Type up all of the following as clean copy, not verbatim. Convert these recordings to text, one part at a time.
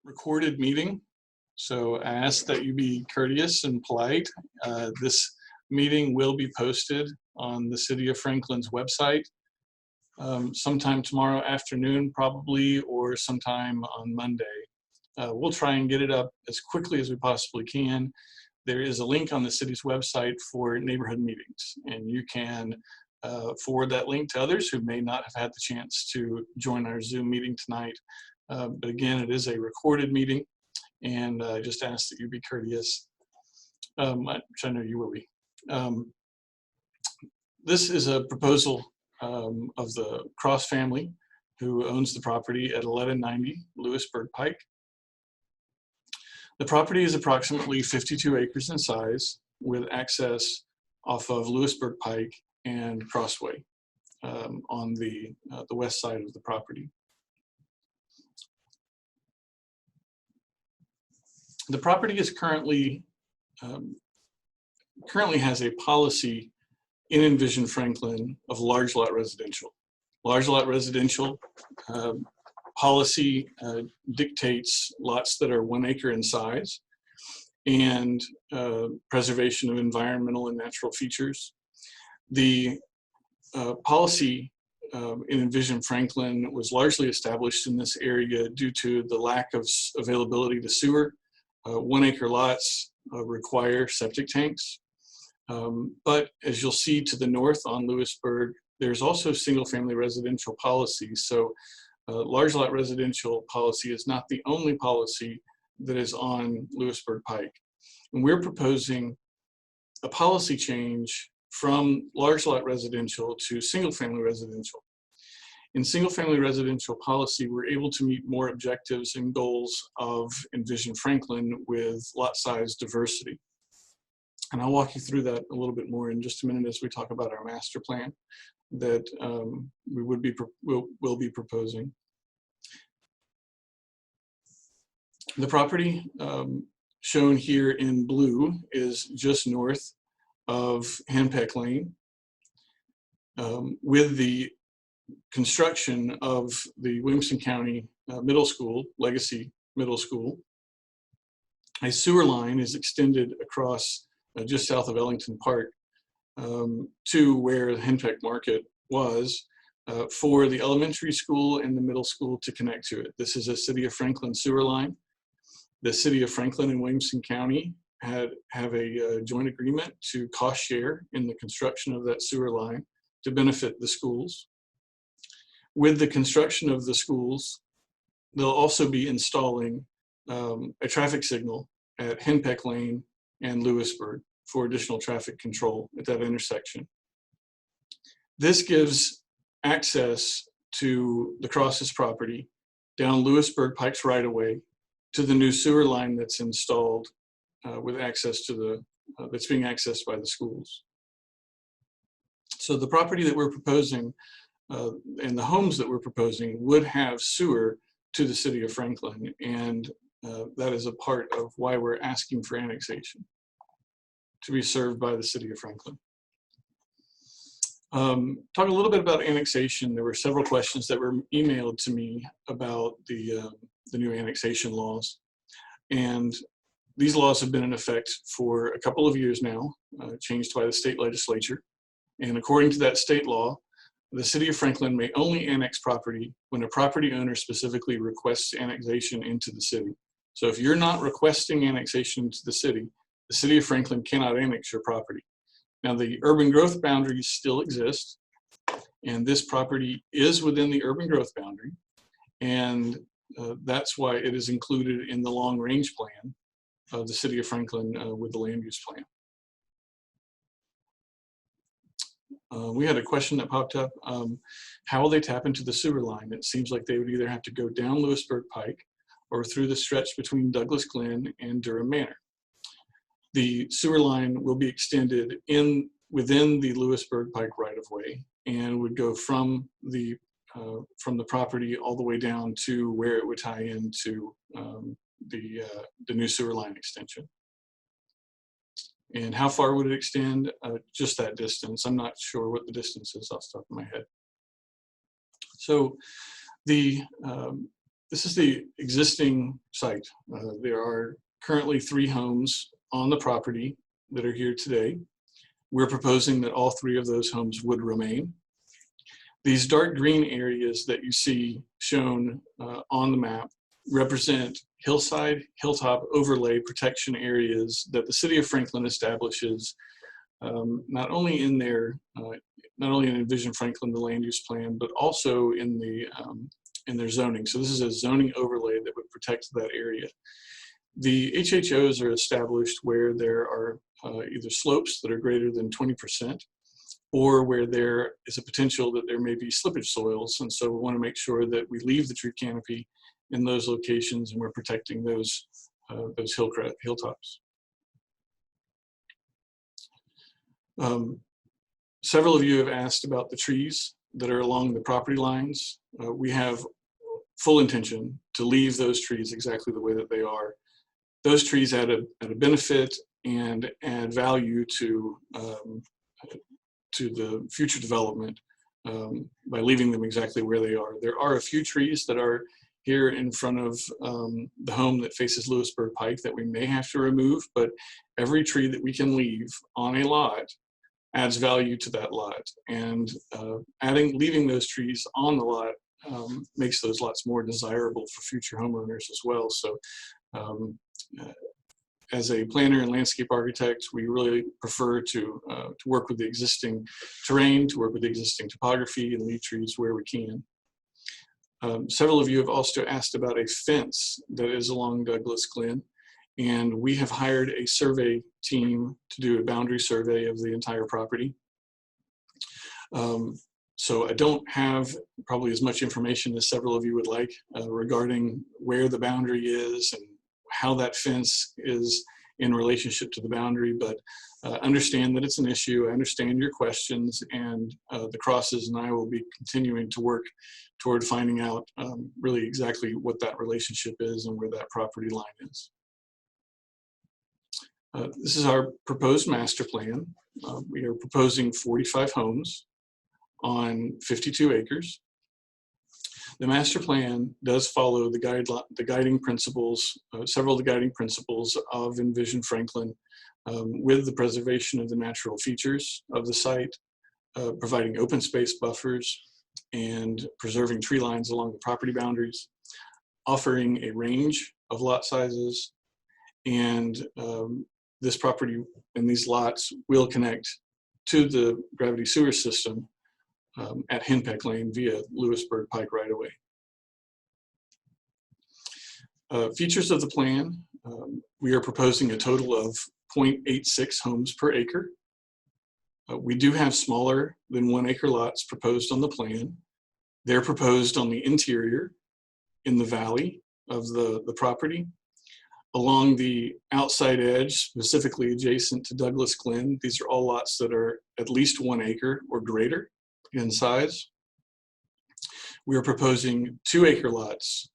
recorded meeting, so I ask that you be courteous and polite. This meeting will be posted on the City of Franklin's website sometime tomorrow afternoon probably, or sometime on Monday. We'll try and get it up as quickly as we possibly can. There is a link on the city's website for neighborhood meetings, and you can forward that link to others who may not have had the chance to join our Zoom meeting tonight. But again, it is a recorded meeting, and I just ask that you be courteous, which I know you will be. This is a proposal of the Cross family, who owns the property at 1190 Lewisburg Pike. The property is approximately 52 acres in size, with access off of Lewisburg Pike and Crossway on the west side of the property. The property is currently has a policy in Envision Franklin of large lot residential. Large lot residential policy dictates lots that are 1 acre in size and preservation of environmental and natural features. The policy in Envision Franklin was largely established in this area due to the lack of availability to sewer. 1 acre lots require septic tanks. But as you'll see to the north on Lewisburg, there's also single family residential policy. So large lot residential policy is not the only policy that is on Lewisburg Pike. And we're proposing a policy change from large lot residential to single family residential. In single family residential policy, we're able to meet more objectives and goals of Envision Franklin with lot size diversity. And I'll walk you through that a little bit more in just a minute as we talk about our master plan that we will be proposing. The property shown here in blue is just north of Henpeck Lane. With the construction of the Williamson County Middle School, Legacy Middle School, a sewer line is extended across just south of Ellington Park to where the Henpeck Market was for the elementary school and the middle school to connect to it. This is a City of Franklin sewer line. The City of Franklin and Williamson County have a joint agreement to cost share in the construction of that sewer line to benefit the schools. With the construction of the schools, they'll also be installing a traffic signal at Henpeck Lane and Lewisburg for additional traffic control at that intersection. This gives access to the Cross's property down Lewisburg Pike's right-of-way to the new sewer line that's installed with access to the, that's being accessed by the schools. So the property that we're proposing and the homes that we're proposing would have sewer to the City of Franklin, and that is a part of why we're asking for annexation to be served by the City of Franklin. Talk a little bit about annexation. There were several questions that were emailed to me about the new annexation laws, and these laws have been in effect for a couple of years now, changed by the state legislature. And according to that state law, the City of Franklin may only annex property when a property owner specifically requests annexation into the city. So if you're not requesting annexation to the City of Franklin cannot annex your property. Now, the urban growth boundaries still exist, and this property is within the urban growth boundary, and that's why it is included in the long range plan of the City of Franklin with the land use plan. We had a question that popped up. How will they tap into the sewer line? It seems like they would either have to go down Lewisburg Pike or through the stretch between Douglas Glen and Durham Manor. The sewer line will be extended within the Lewisburg Pike right-of-way and would go from the property all the way down to where it would tie into the new sewer line extension. And how far would it extend? Just that distance. I'm not sure what the distance is off the top of my head. So the This is the existing site. There are currently 3 homes on the property that are here today. We're proposing that all 3 of those homes would remain. These dark green areas that you see shown on the map represent hillside, hilltop overlay protection areas that the City of Franklin establishes not only in Envision Franklin, the land use plan, but also in their zoning. So this is a zoning overlay that would protect that area. The HHOs are established where there are either slopes that are greater than 20%, or where there is a potential that there may be slippage soils. And so we want to make sure that we leave the tree canopy in those locations and we're protecting those hilltops. Several of you have asked about the trees that are along the property lines. We have full intention to leave those trees exactly the way that they are. Those trees add a benefit and add value to the future development by leaving them exactly where they are. There are a few trees that are here in front of the home that faces Lewisburg Pike that we may have to remove, but every tree that we can leave on a lot adds value to that lot. And leaving those trees on the lot makes those lots more desirable for future homeowners as well. So as a planner and landscape architect, we really prefer to work with the existing terrain, to work with the existing topography and leave trees where we can. Several of you have also asked about a fence that is along Douglas Glen, and we have hired a survey team to do a boundary survey of the entire property. So I don't have probably as much information as several of you would like regarding where the boundary is and how that fence is in relationship to the boundary, but understand that it's an issue. I understand your questions, and the Crosses and I will be continuing to work toward finding out really exactly what that relationship is and where that property line is. This is our proposed master plan. We are proposing 45 homes on 52 acres. The master plan does follow the guiding principles, several of the guiding principles of Envision Franklin, with the preservation of the natural features of the site, providing open space buffers, and preserving tree lines along the property boundaries, offering a range of lot sizes, and this property and these lots will connect to the gravity sewer system at Henpeck Lane via Lewisburg Pike right-of-way. Features of the plan, we are proposing a total of 0.86 homes per acre. We do have smaller than 1 acre lots proposed on the plan. They're proposed on the interior in the valley of the property. Along the outside edge, specifically adjacent to Douglas Glen, these are all lots that are at least 1 acre or greater in size. We are proposing 2 acre lots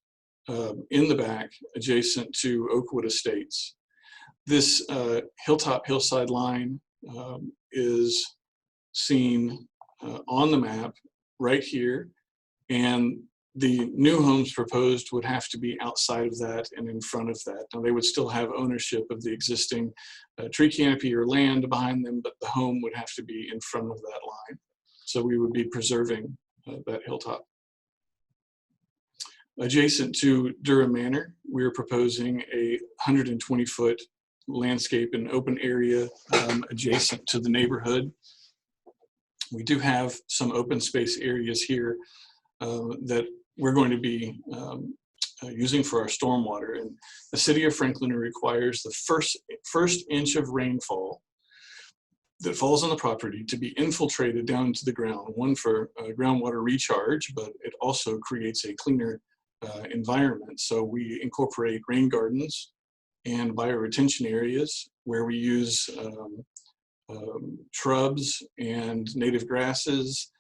in the back adjacent to Oakwood Estates. This hillside line is seen on the map right here, and the new homes proposed would have to be outside of that and in front of that. Now, they would still have ownership of the existing tree canopy or land behind them, but the home would have to be in front of that line. So we would be preserving that hilltop. Adjacent to Durham Manor, we're proposing a 120-foot landscape and open area adjacent to the neighborhood. We do have some open space areas here that we're going to be using for our stormwater. And the City of Franklin requires the first inch of rainfall that falls on the property to be infiltrated down to the ground, one for groundwater recharge, but it also creates a cleaner environment. So we incorporate rain gardens and bioretention areas where we use shrubs and native grasses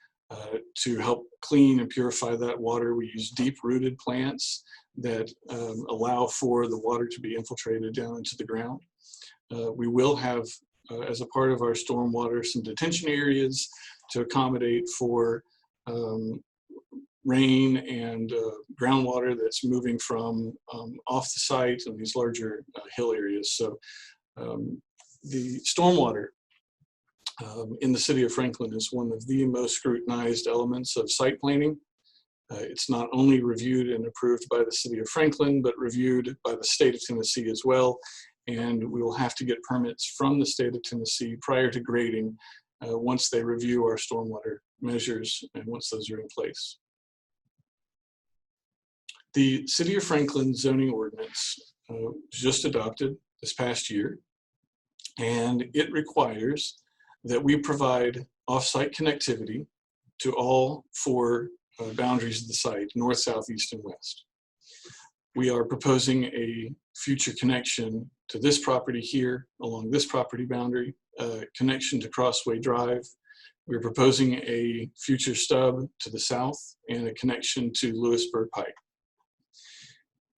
to help clean and purify that water. We use deep-rooted plants that allow for the water to be infiltrated down into the ground. We will have, as a part of our stormwater, some detention areas to accommodate for rain and groundwater that's moving from off the site and these larger hill areas. So the stormwater in the city of Franklin is one of the most scrutinized elements of site planning. It's not only reviewed and approved by the city of Franklin, but reviewed by the state of Tennessee as well. And we will have to get permits from the state of Tennessee prior to grading once they review our stormwater measures and once those are in place. The City of Franklin zoning ordinance was just adopted this past year, and it requires that we provide off-site connectivity to all four boundaries of the site: north, south, east, and west. We are proposing a future connection to this property here along this property boundary, connection to Crossway Drive. We're proposing a future stub to the south and a connection to Lewisburg Pike.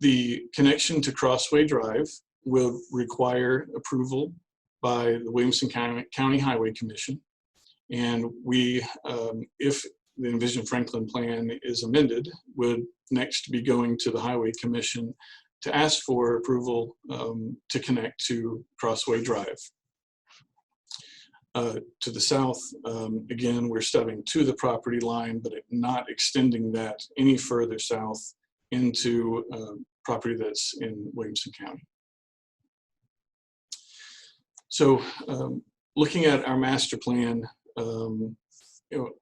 The connection to Crossway Drive will require approval by the Williamson County Highway Commission. And we, if the Envision Franklin plan is amended, would next be going to the Highway Commission to ask for approval to connect to Crossway Drive. To the south, again, we're stubbing to the property line, but not extending that any further south into property that's in Williamson County. So looking at our master plan,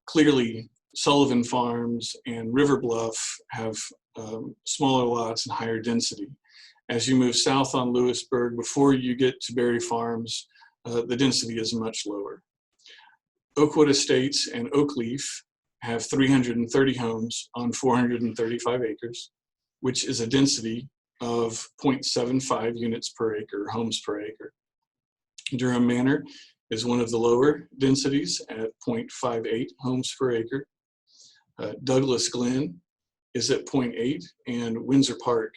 clearly Sullivan Farms and River Bluff have smaller lots and higher density. As you move south on Lewisburg, before you get to Berry Farms, the density is much lower. Oakwood Estates and Oakleaf have 330 homes on 435 acres, which is a density of 0.75 units per acre, homes per acre. Durham Manor is one of the lower densities at 0.58 homes per acre. Douglas Glen is at 0.8, and Windsor Park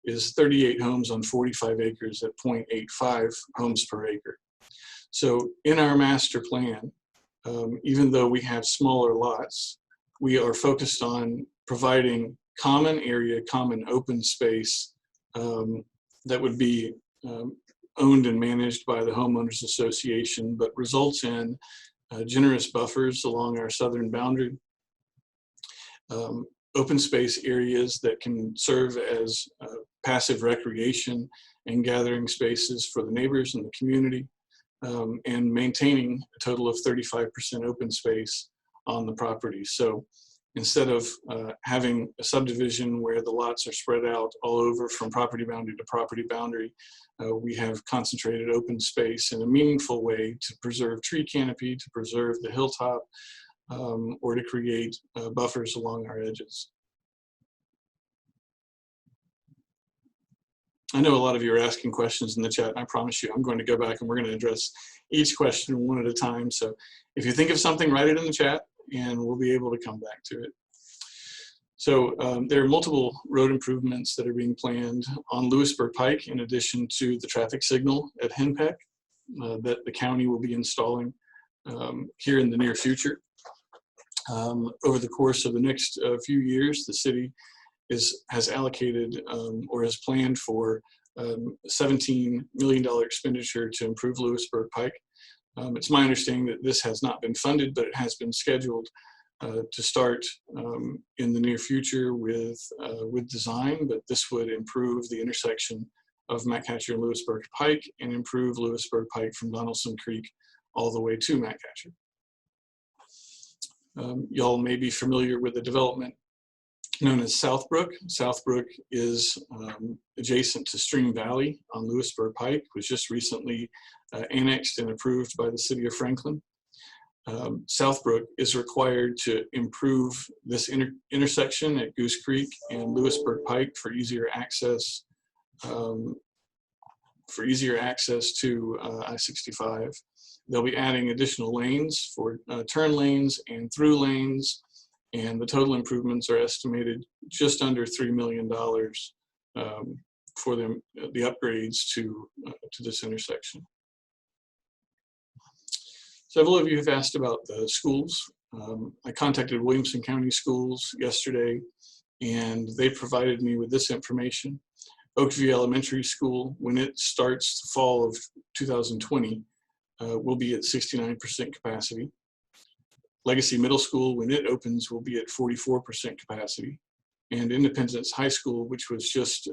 is 38 homes on 45 acres at 0.85 homes per acre. So in our master plan, even though we have smaller lots, we are focused on providing common area, common open space that would be owned and managed by the homeowners association, but results in generous buffers along our southern boundary, open space areas that can serve as passive recreation and gathering spaces for the neighbors and the community, and maintaining a total of 35% open space on the property. So instead of having a subdivision where the lots are spread out all over from property boundary to property boundary, we have concentrated open space in a meaningful way to preserve tree canopy, to preserve the hilltop, or to create buffers along our edges. I know a lot of you are asking questions in the chat, and I promise you I'm going to go back and we're going to address each question one at a time. So if you think of something, write it in the chat and we'll be able to come back to it. So there are multiple road improvements that are being planned on Lewisburg Pike, in addition to the traffic signal at Henpeck that the county will be installing here in the near future. Over the course of the next few years, the city has allocated or has planned for $17 million expenditure to improve Lewisburg Pike. It's my understanding that this has not been funded, but it has been scheduled to start in the near future with design, but this would improve the intersection of Matcatcher and Lewisburg Pike and improve Lewisburg Pike from Donaldson Creek all the way to Matcatcher. Y'all may be familiar with the development known as Southbrook. Southbrook is adjacent to Stream Valley on Lewisburg Pike, was just recently annexed and approved by the city of Franklin. Southbrook is required to improve this intersection at Goose Creek and Lewisburg Pike for easier access to I-65. They'll be adding additional lanes for turn lanes and through lanes, and the total improvements are estimated just under $3 million for the upgrades to this intersection. Several of you have asked about the schools. I contacted Williamson County Schools yesterday, and they provided me with this information. Oakview Elementary School, when it starts the fall of 2020, will be at 69% capacity. Legacy Middle School, when it opens, will be at 44% capacity. And Independence High School, which was just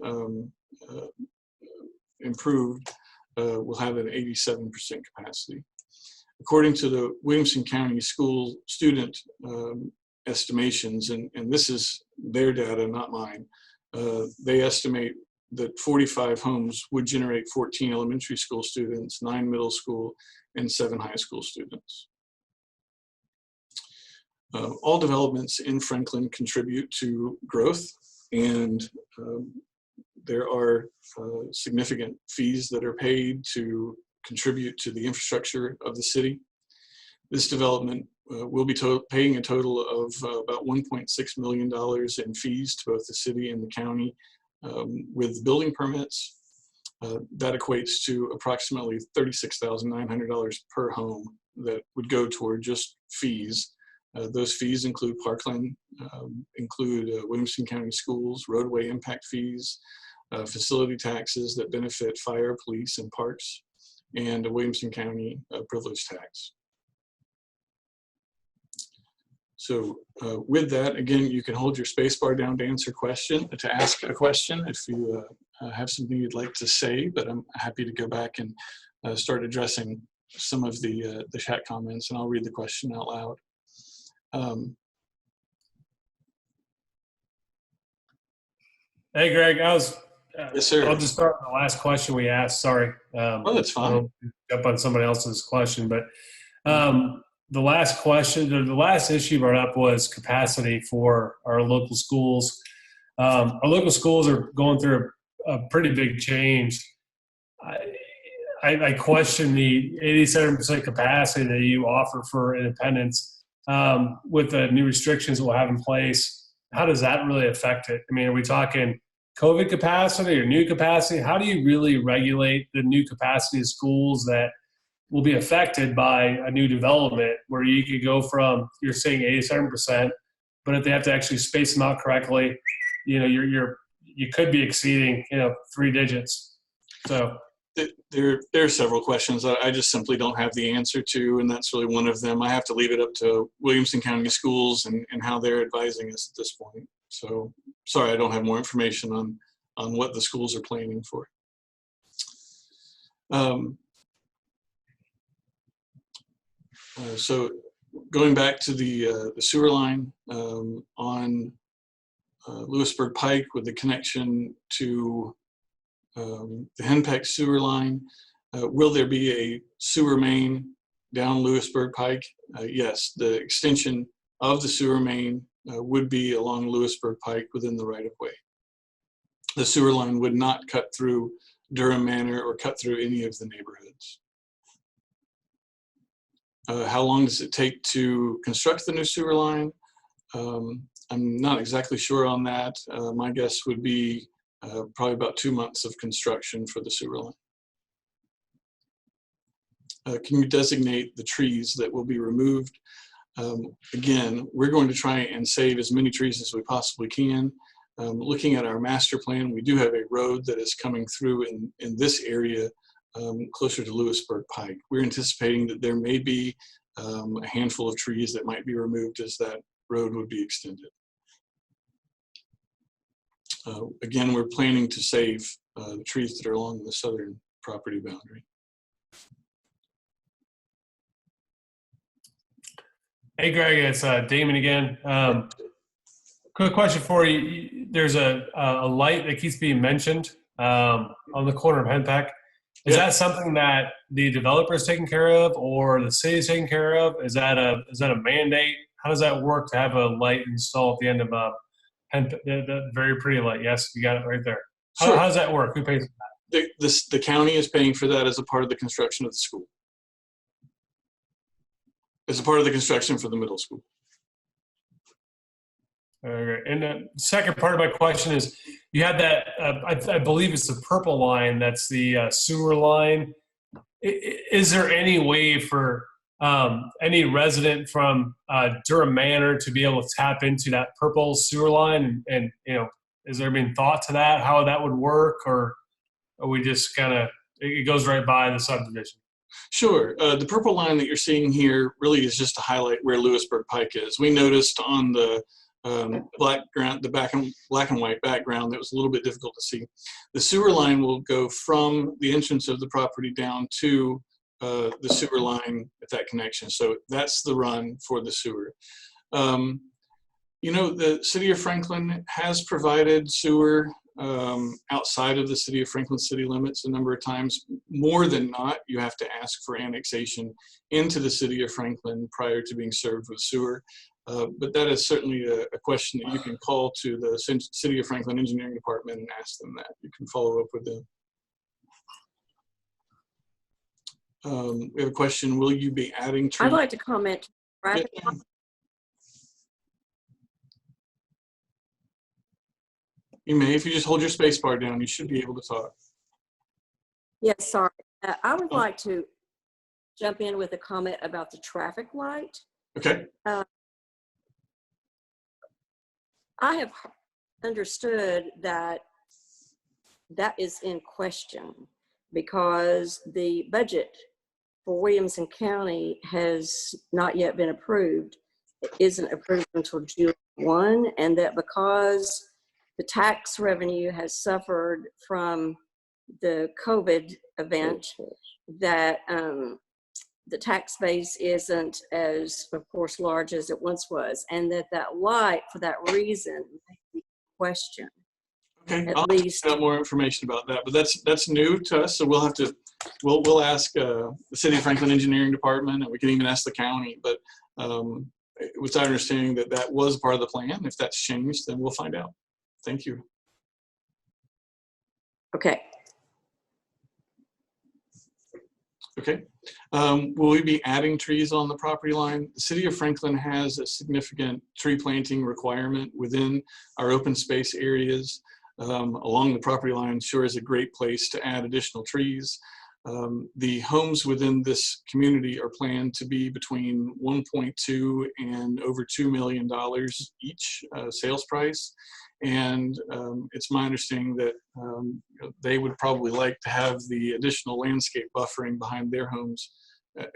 improved, will have an 87% capacity. According to the Williamson County School student estimations, and this is their data, not mine, they estimate that 45 homes would generate 14 elementary school students, 9 middle school, and 7 high school students. All developments in Franklin contribute to growth, and there are significant fees that are paid to contribute to the infrastructure of the city. This development will be paying a total of about $1.6 million in fees to both the city and the county with building permits. That equates to approximately $36,900 per home that would go toward just fees. Those fees include Parkland, include Williamson County Schools, roadway impact fees, facility taxes that benefit fire, police, and parks, and a Williamson County privilege tax. So with that, again, you can hold your space bar down to ask a question if you have something you'd like to say, but I'm happy to go back and start addressing some of the chat comments, and I'll read the question out loud. Hey, Greg, yes, sir. I'll just start with the last question we asked. Sorry. Oh, that's fine. I'll jump on somebody else's question, but the last question, the last issue brought up was capacity for our local schools. Our local schools are going through a pretty big change. I question the 87% capacity that you offer for Independence with the new restrictions we'll have in place. How does that really affect it? I mean, are we talking COVID capacity or new capacity? How do you really regulate the new capacity of schools that will be affected by a new development where you could go from, you're saying 87%, but if they have to actually space them out correctly, you could be exceeding, 3 digits. So there are several questions that I just simply don't have the answer to, and that's really one of them. I have to leave it up to Williamson County Schools and how they're advising us at this point. So sorry, I don't have more information on what the schools are planning for. So going back to the sewer line on Lewisburg Pike with the connection to the Henpeck sewer line, will there be a sewer main down Lewisburg Pike? Yes, the extension of the sewer main would be along Lewisburg Pike within the right-of-way. The sewer line would not cut through Durham Manor or cut through any of the neighborhoods. How long does it take to construct the new sewer line? I'm not exactly sure on that. My guess would be probably about 2 months of construction for the sewer line. Can you designate the trees that will be removed? Again, we're going to try and save as many trees as we possibly can. Looking at our master plan, we do have a road that is coming through in this area closer to Lewisburg Pike. We're anticipating that there may be a handful of trees that might be removed as that road would be extended. Again, we're planning to save the trees that are along the southern property boundary. Hey, Greg, it's Damon again. Quick question for you. There's a light that keeps being mentioned on the corner of Henpeck. Is that something that the developer is taking care of, or the city is taking care of? Is that a mandate? How does that work to have a light installed at the end of the very pretty light? Yes, you got it right there. Sure. How does that work? Who pays for that? The county is paying for that as a part of the construction of the school. As a part of the construction for the middle school. Okay. And the second part of my question is, you had that, I believe it's the purple line, that's the sewer line. Is there any way for any resident from Durham Manor to be able to tap into that purple sewer line? And has there been thought to that, how that would work, or are we just kind of, it goes right by the subdivision? Sure. The purple line that you're seeing here really is just to highlight where Lewisburg Pike is. We noticed on the black and white background that was a little bit difficult to see. The sewer line will go from the entrance of the property down to the sewer line at that connection. So that's the run for the sewer. The city of Franklin has provided sewer outside of the city of Franklin city limits a number of times. More than not, you have to ask for annexation into the city of Franklin prior to being served with sewer. But that is certainly a question that you can call to the City of Franklin Engineering Department and ask them that. You can follow up with them. We have a question. Will you be adding trees? I'd like to comment. You may, if you just hold your space bar down, you should be able to talk. Yes, sorry. I would like to jump in with a comment about the traffic light. Okay. I have understood that that is in question because the budget for Williamson County has not yet been approved. It isn't approved until June 1, and that because the tax revenue has suffered from the COVID event, that the tax base isn't as, of course, large as it once was, and that light, for that reason, may be questioned. Okay, I'll have more information about that, but that's new to us, so we'll ask the City of Franklin Engineering Department, and we can even ask the county. But it was our understanding that that was part of the plan. If that's changed, then we'll find out. Thank you. Okay. Okay. Will we be adding trees on the property line? The City of Franklin has a significant tree planting requirement within our open space areas. Along the property line sure is a great place to add additional trees. The homes within this community are planned to be between 1.2 and over $2 million each sales price. And it's my understanding that they would probably like to have the additional landscape buffering behind their homes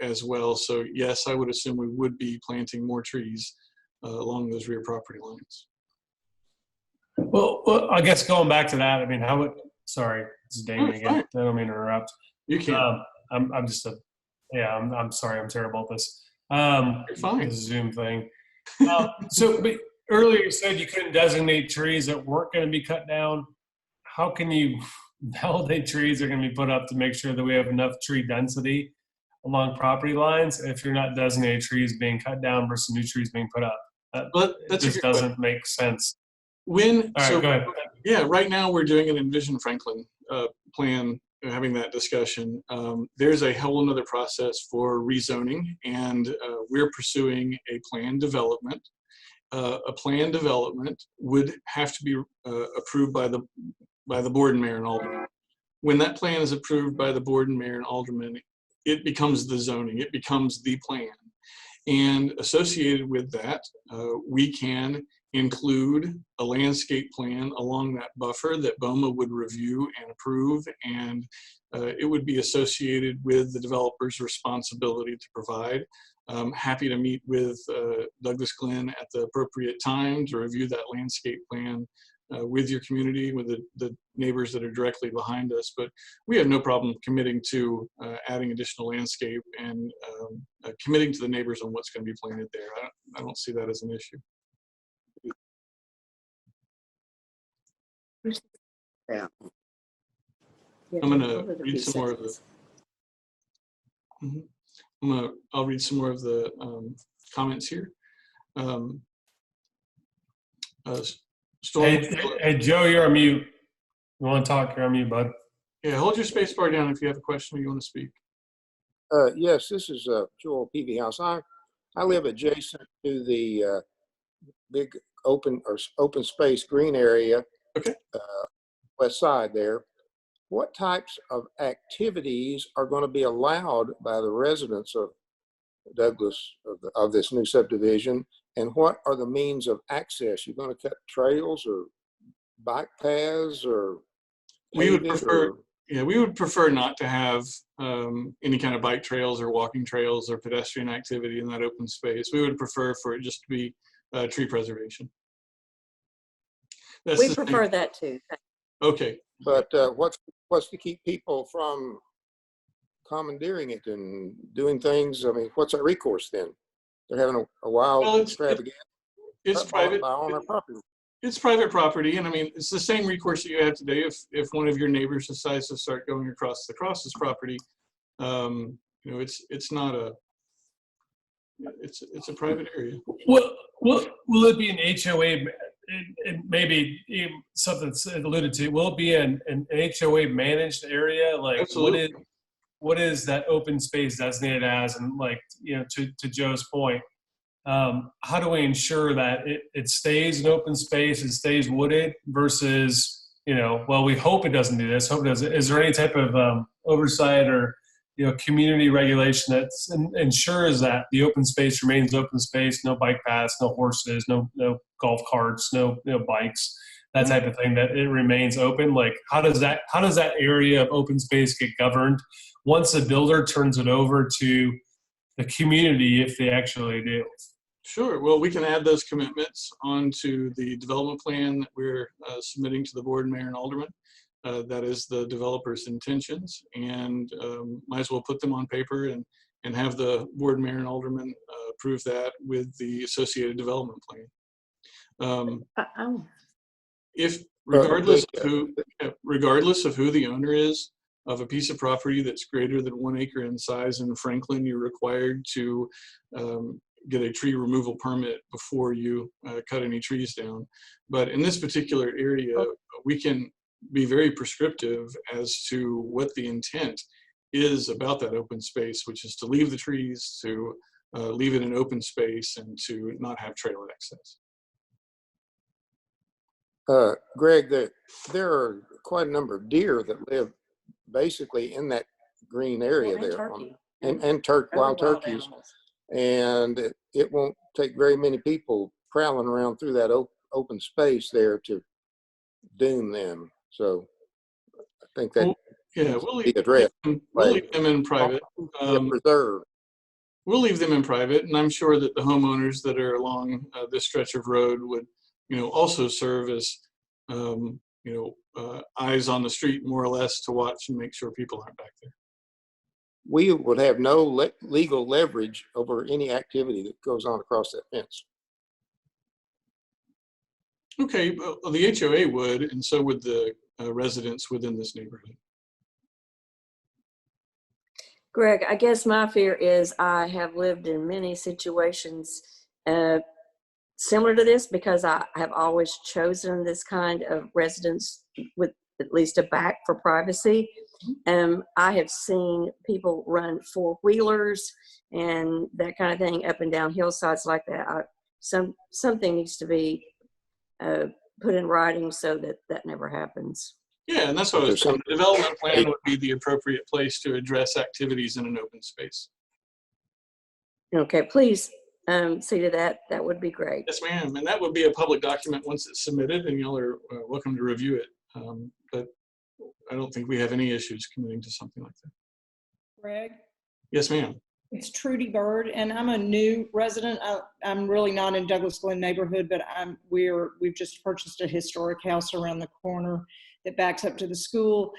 as well. So yes, I would assume we would be planting more trees along those rear property lines. Well, I guess going back to that, I mean, sorry, this is Damon again. I don't mean to interrupt. You can. I'm sorry, I'm terrible at this. You're fine. This Zoom thing. But earlier you said you couldn't designate trees that weren't going to be cut down. How can you validate trees are going to be put up to make sure that we have enough tree density along property lines if you're not designating trees being cut down versus new trees being put up? That just doesn't make sense. Go ahead. Yeah, right now we're doing an Envision Franklin plan, having that discussion. There's a whole another process for rezoning, and we're pursuing a plan development. A plan development would have to be approved by the board and mayor and alderman. When that plan is approved by the board and mayor and alderman, it becomes the zoning. It becomes the plan. And associated with that, we can include a landscape plan along that buffer that BOMA would review and approve, and it would be associated with the developer's responsibility to provide. I'm happy to meet with Douglas Glenn at the appropriate time to review that landscape plan with your community, with the neighbors that are directly behind us. But we have no problem committing to adding additional landscape and committing to the neighbors on what's going to be planted there. I don't see that as an issue. Yeah. I'm going to read some more of the. I'll read some more of the comments here. Hey, Joe, you're on mute. You want to talk? You're on mute, bud. Yeah, hold your space bar down if you have a question or you want to speak. Yes, this is Joel Peavy House. I live adjacent to the big open space green area. Okay. West side there. What types of activities are going to be allowed by the residents of Douglas of this new subdivision? And what are the means of access? You're going to cut trails or bike paths or We would pave it, prefer, or yeah, we would prefer not to have any kind of bike trails or walking trails or pedestrian activity in that open space. We would prefer for it just to be tree preservation. That's We the thing. prefer that too. Okay. but what's to keep people from commandeering it and doing things? I mean, what's our recourse then? They're having a wild Well, extravaganza it's private. on our property. It's private property, and I mean, it's the same recourse that you have today. If one of your neighbors decides to start going across the Cross's property, you know, it's not a, it's a private area. Will it be an HOA? And maybe even something that's alluded to. Will it be an HOA managed area? Like Absolutely. what is that open space designated as? And like, you know, to Joe's point, how do we ensure that it stays an open space, it stays wooded versus, you know, well, we hope it doesn't do this. Hope it doesn't. Is there any type of oversight or, you know, community regulation that ensures that the open space remains open space, no bike paths, no horses, no golf carts, no bikes, that type of thing, that it remains open? Like, how does that area of open space get governed once the builder turns it over to the community, if they actually do? Sure. Well, we can add those commitments onto the development plan that we're submitting to the board, mayor, and alderman. That is the developer's intentions, and might as well put them on paper and have the board, mayor, and alderman approve that with the associated development plan. If regardless of who the owner is of a piece of property that's greater than 1 acre in size in Franklin, you're required to get a tree removal permit before you cut any trees down. But in this particular area, we can be very prescriptive as to what the intent is about that open space, which is to leave the trees, to leave it an open space, and to not have trail access. Greg, there are quite a number of deer that live basically in that green area there, and wild turkeys. And it won't take very many people prowling around through that open space there to doom them. So I think that we'll leave them in private. Preserve. We'll leave them in private, and I'm sure that the homeowners that are along this stretch of road would, you know, also serve as, eyes on the street, more or less, to watch and make sure people aren't back there. We would have no legal leverage over any activity that goes on across that fence. Okay, well, the HOA would, and so would the residents within this neighborhood. Greg, I guess my fear is I have lived in many situations similar to this, because I have always chosen this kind of residence with at least a back for privacy. I have seen people run 4-wheelers and that kind of thing up and down hillsides like that. Something needs to be put in writing so that that never happens. Yeah, and that's what I was saying. The development plan would be the appropriate place to address activities in an open space. Okay, please see to that. That would be great. Yes, ma'am. And that would be a public document once it's submitted, and y'all are welcome to review it. But I don't think we have any issues committing to something like that. Greg? Yes, ma'am. It's Trudy Bird, and I'm a new resident. I'm really not in Douglas Glen neighborhood, but we've just purchased a historic house around the corner that backs up to the school.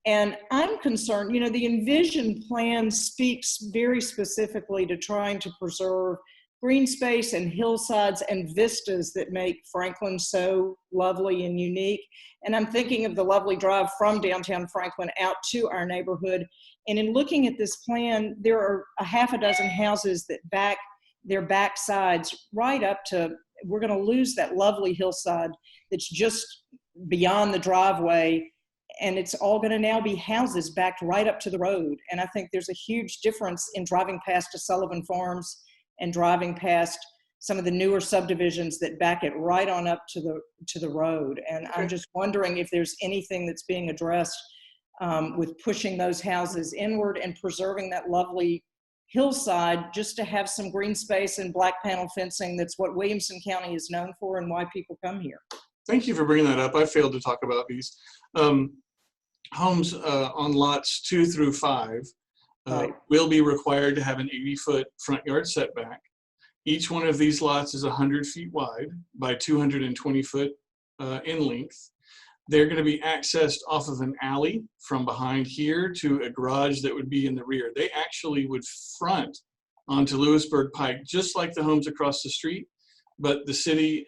And I'm concerned, you know, the Envision plan speaks very specifically to trying to preserve green space and hillsides and vistas that make Franklin so lovely and unique. And I'm thinking of the lovely drive from downtown Franklin out to our neighborhood. And in looking at this plan, there are a half a dozen houses that back their back sides right up to, we're going to lose that lovely hillside that's just beyond the driveway. And it's all going to now be houses backed right up to the road. And I think there's a huge difference in driving past Sullivan Farms and driving past some of the newer subdivisions that back it right on up to the road. And I'm just wondering if there's anything that's being addressed with pushing those houses inward and preserving that lovely hillside just to have some green space and black panel fencing. That's what Williamson County is known for and why people come here. Thank you for bringing that up. I failed to talk about these. Homes on lots 2 through 5 Right. will be required to have an 80-foot front yard setback. Each one of these lots is 100 feet wide by 220 foot in length. They're going to be accessed off of an alley from behind here to a garage that would be in the rear. They actually would front onto Lewisburg Pike, just like the homes across the street. But the city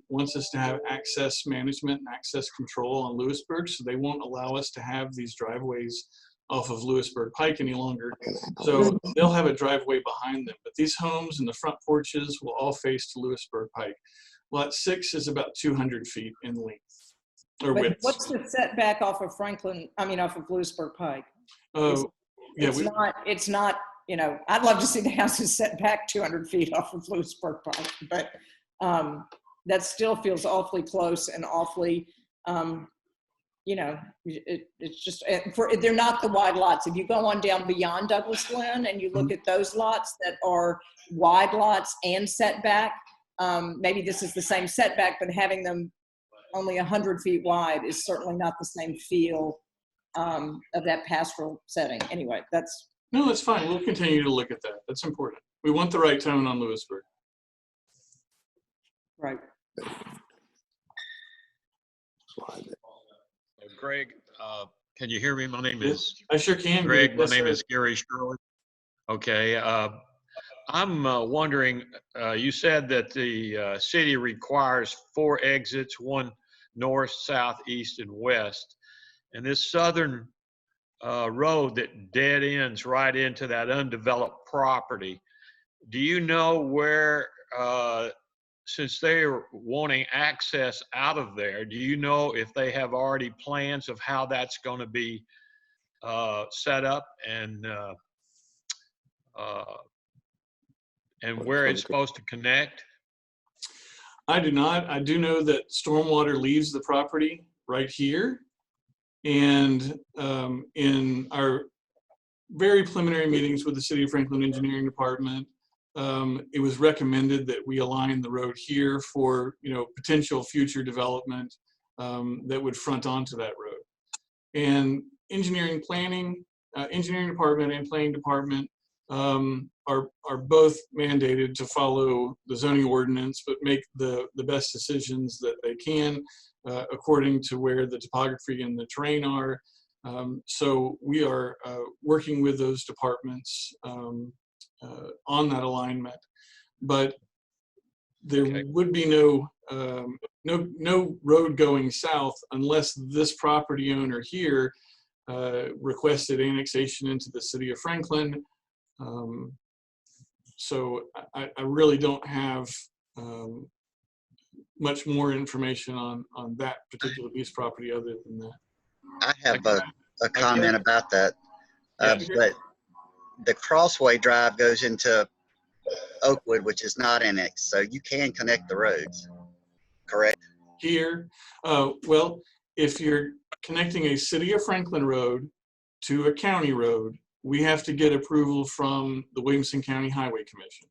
wants us to have access management and access control on Lewisburg, so they won't allow us to have these driveways off of Lewisburg Pike any longer. So they'll have a driveway behind them. But these homes and the front porches will all face to Lewisburg Pike. Lot 6 is about 200 feet in length, or But width. what's the setback off of off of Lewisburg Pike? Yeah, It's not, you know, I'd love to see the houses set back 200 feet off of Lewisburg Pike, but that still feels awfully close and awfully, you know, it's just, they're not the wide lots. If you go on down beyond Douglas Glen and you look at those lots that are wide lots and setback, maybe this is the same setback, but having them only 100 feet wide is certainly not the same feel of that pastoral setting. Anyway, that's fine. We'll continue to look at that. That's important. We want the right tone on Lewisburg. right. Greg, can you hear me? My name is I sure can. Greg. My Yes, name sir. is Gary Shirley. Okay. I'm wondering, you said that the city requires 4 exits, 1 north, south, east, and west. And this southern road that dead ends right into that undeveloped property, do you know where, since they're wanting access out of there, do you know if they have already plans of how that's going to be set up and where it's supposed to connect? I do not. I do know that stormwater leaves the property right here. And in our very preliminary meetings with the City of Franklin Engineering Department, it was recommended that we align the road here for, you know, potential future development that would front onto that road. And engineering department and planning department are both mandated to follow the zoning ordinance, but make the best decisions that they can according to where the topography and the terrain are. So we are working with those departments on that alignment, but there Okay. would be no road going south unless this property owner here requested annexation into the city of Franklin. So I really don't have much more information on that particular piece of property other than that. I have a comment about that. Yeah. But the Crossway Drive goes into Oakwood, which is not annexed, so you can connect the roads, correct? Here, well, if you're connecting a city of Franklin road to a county road, we have to get approval from the Williamson County Highway Commission.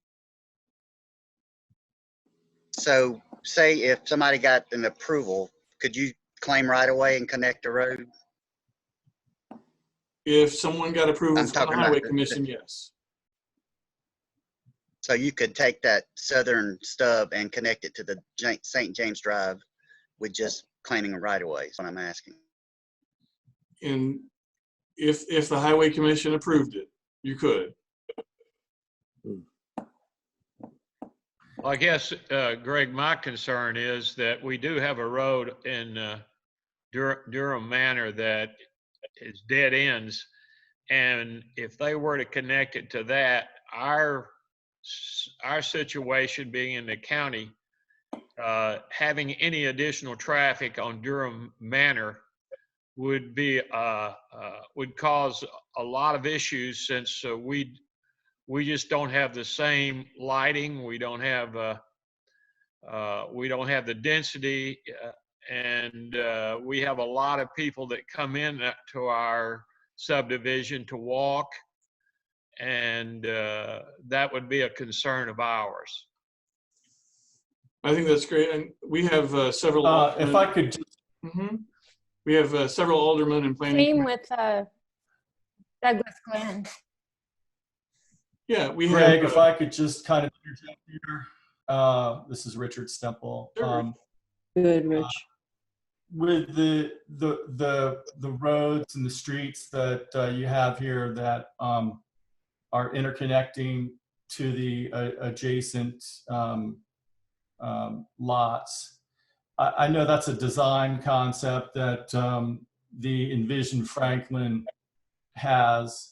So say if somebody got an approval, could you claim right away and connect the road? If someone got approval I'm from the talking about Highway the- Commission, yes. So you could take that southern stub and connect it to the St. James Drive with just claiming a right of way, is what I'm asking. And if the Highway Commission approved it, you could. Well, I guess, Greg, my concern is that we do have a road in Durham Manor that is dead ends. And if they were to connect it to that, our situation being in the county, having any additional traffic on Durham Manor would be would cause a lot of issues, since we just don't have the same lighting. We don't have the density, and we have a lot of people that come in to our subdivision to walk, and that would be a concern of ours. I think that's great. And we have several. If I could just, We have several aldermen and planning. Same with Douglas Glen. Yeah, we Greg, have. if I could just kind of interject here. This is Richard Stemple. Sure. Good, Rich. With the roads and the streets that you have here that are interconnecting to the adjacent lots. I know that's a design concept that the Envision Franklin has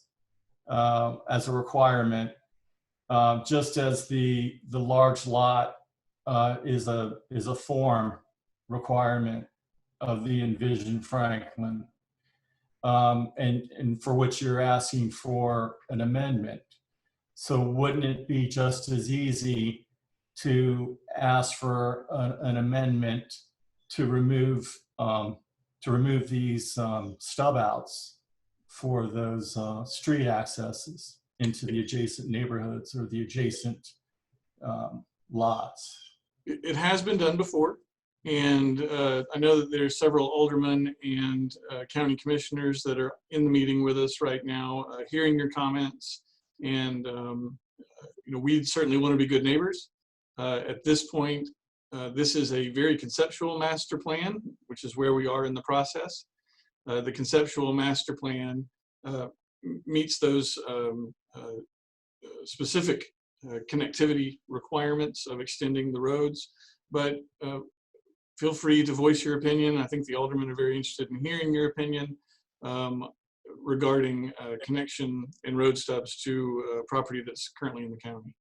as a requirement, just as the large lot is a form requirement of the Envision Franklin, and for which you're asking for an amendment. So wouldn't it be just as easy to ask for an amendment to remove these stub outs for those street accesses into the adjacent neighborhoods or the adjacent lots? It has been done before. And I know that there's several aldermen and county commissioners that are in the meeting with us right now, hearing your comments. And, we certainly want to be good neighbors. At this point, this is a very conceptual master plan, which is where we are in the process. The conceptual master plan meets those specific connectivity requirements of extending the roads, but feel free to voice your opinion. I think the aldermen are very interested in hearing your opinion regarding connection and road stubs to property that's currently in the county.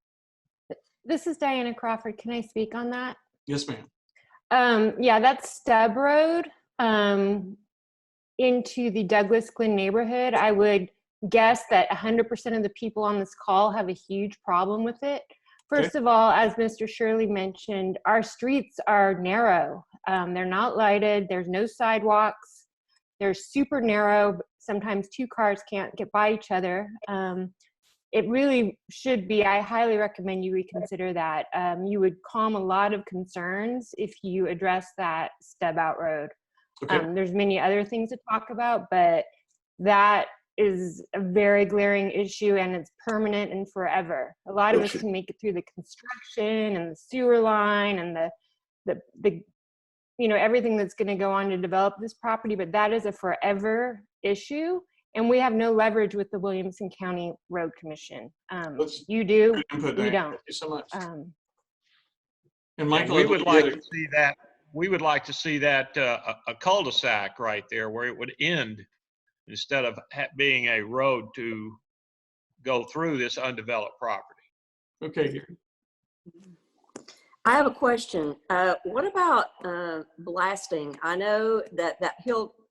This is Diana Crawford. Can I speak on that? Yes, ma'am. Yeah, that's Stub Road into the Douglas Glen neighborhood. I would guess that 100% of the people on this call have a huge problem with it. First of all, as Mr. Shirley mentioned, our streets are narrow. They're not lighted. There's no sidewalks. They're super narrow. Sometimes two cars can't get by each other. It really should be, I highly recommend you reconsider that. You would calm a lot of concerns if you address that stub out road. Okay. There's many other things to talk about, but that is a very glaring issue, and it's permanent and forever. A lot of us can make it through the construction and the sewer line and the everything that's going to go on to develop this property, but that is a forever issue, and we have no leverage with the Williamson County Road Commission. You do, we don't. Thank you so much. And Michael, We would like to see that. We would like to see that a cul-de-sac right there where it would end instead of being a road to go through this undeveloped property. Okay. I have a question. What about blasting? I know that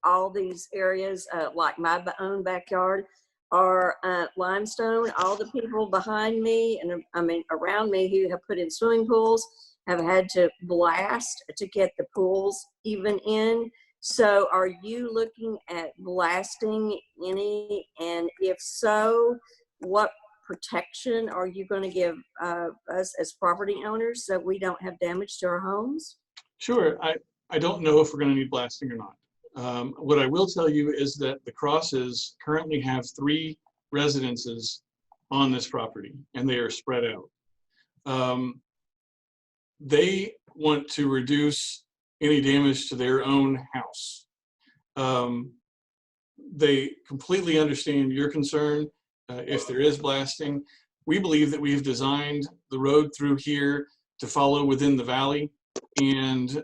all these areas, like my own backyard, are limestone. All the people behind me and around me who have put in swimming pools have had to blast to get the pools even in. So are you looking at blasting any? And if so, what protection are you going to give us as property owners so we don't have damage to our homes? Sure. I don't know if we're going to need blasting or not. What I will tell you is that the Crosses currently have 3 residences on this property, and they are spread out. They want to reduce any damage to their own house. They completely understand your concern if there is blasting. We believe that we've designed the road through here to follow within the valley and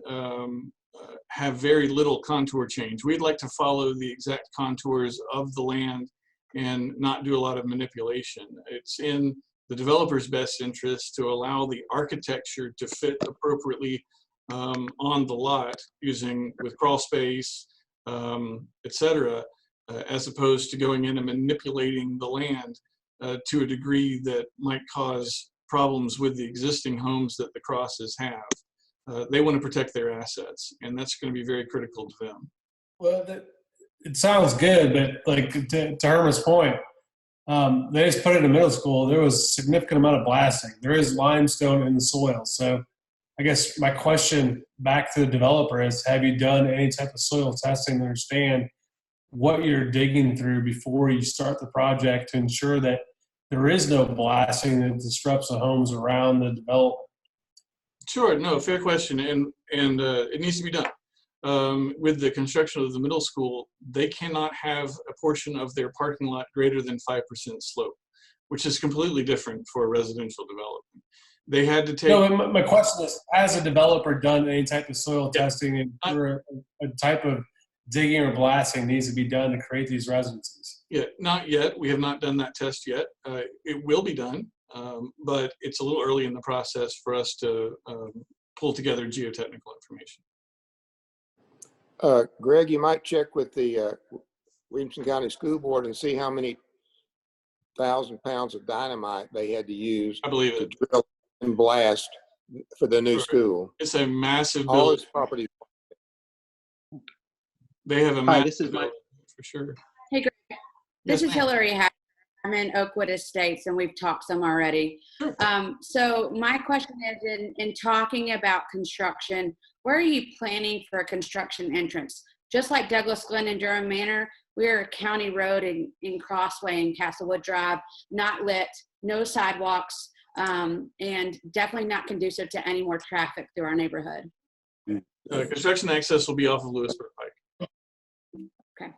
have very little contour change. We'd like to follow the exact contours of the land and not do a lot of manipulation. It's in the developer's best interest to allow the architecture to fit appropriately on the lot with crawl space, et cetera, as opposed to going in and manipulating the land to a degree that might cause problems with the existing homes that the Crosses have. They want to protect their assets, and that's going to be very critical to them. Well, it sounds good, but like to Herman's point, They just put it in the middle school. There was a significant amount of blasting. There is limestone in the soil. So I guess my question back to the developer is, have you done any type of soil testing to understand what you're digging through before you start the project to ensure that there is no blasting that disrupts the homes around the development? Sure, no, fair question, and it needs to be done. With the construction of the middle school, they cannot have a portion of their parking lot greater than 5% slope, which is completely different for a residential development. They had to take. No, my question is, has a developer done any type of soil testing and a type of digging or blasting needs to be done to create these residencies? Yeah, not yet. We have not done that test yet. It will be done, but it's a little early in the process for us to pull together geotechnical information. Greg, you might check with the Williamson County School Board and see how many 1,000 pounds of dynamite they had to use I believe to it. drill and blast for the new Sure. school. It's a massive All building. this property. They have a Hi, this massive is Mike. building for sure. Hey, Greg. Yes, This is ma'am. Hillary Hack. I'm in Oakwood Estates, and we've talked some already. Sure. So my question is, in talking about construction, where are you planning for a construction entrance? Just like Douglas Glen and Durham Manor, we're a county road in Crossway and Castlewood Drive, not lit, no sidewalks, and definitely not conducive to any more traffic through our neighborhood. Construction access will be off of Lewisburg Pike. Okay.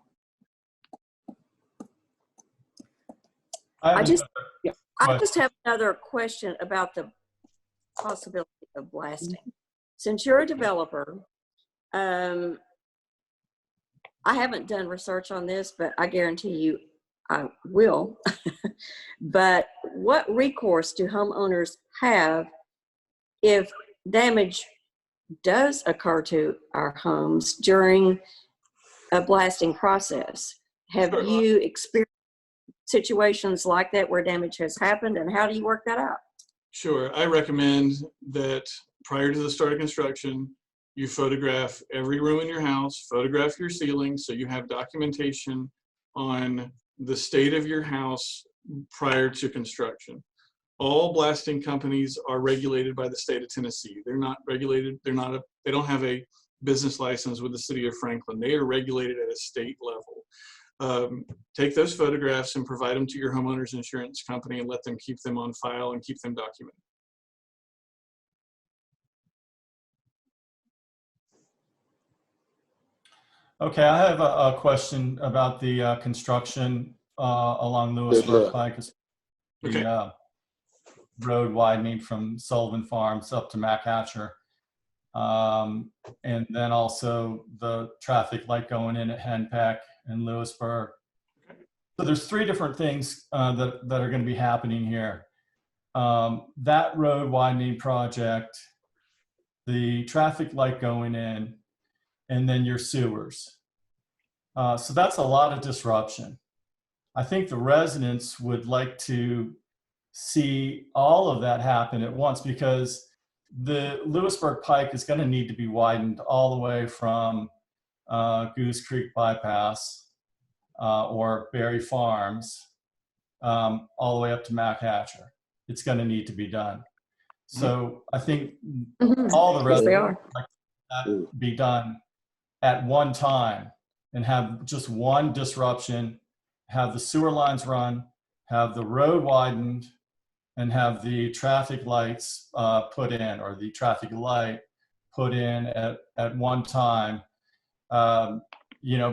I just Right. have another question about the possibility of blasting. Since you're a developer, I haven't done research on this, but I guarantee you I will. But what recourse do homeowners have if damage does occur to our homes during a blasting process? Have Sure. you experienced situations like that where damage has happened, and how do you work that out? Sure. I recommend that prior to the start of construction, you photograph every room in your house, photograph your ceiling, so you have documentation on the state of your house prior to construction. All blasting companies are regulated by the state of Tennessee. They're not regulated, they don't have a business license with the city of Franklin. They are regulated at a state level. Take those photographs and provide them to your homeowner's insurance company and let them keep them on file and keep them documented. Okay, I have a question about the construction along Lewisburg Pike. Okay. The road widening from Sullivan Farms up to Mac Hatcher. And then also the traffic light going in at Henpeck and Lewisburg. So there's three different things that are going to be happening here. That road widening project, the traffic light going in, and then your sewers. So that's a lot of disruption. I think the residents would like to see all of that happen at once, because the Lewisburg Pike is going to need to be widened all the way from Goose Creek Bypass or Berry Farms all the way up to Mac Hatcher. It's going to need to be done. So I think all the Yes, they residents are. would like that be done at one time and have just one disruption, have the sewer lines run, have the road widened, and have the traffic lights put in, or the traffic light put in at one time,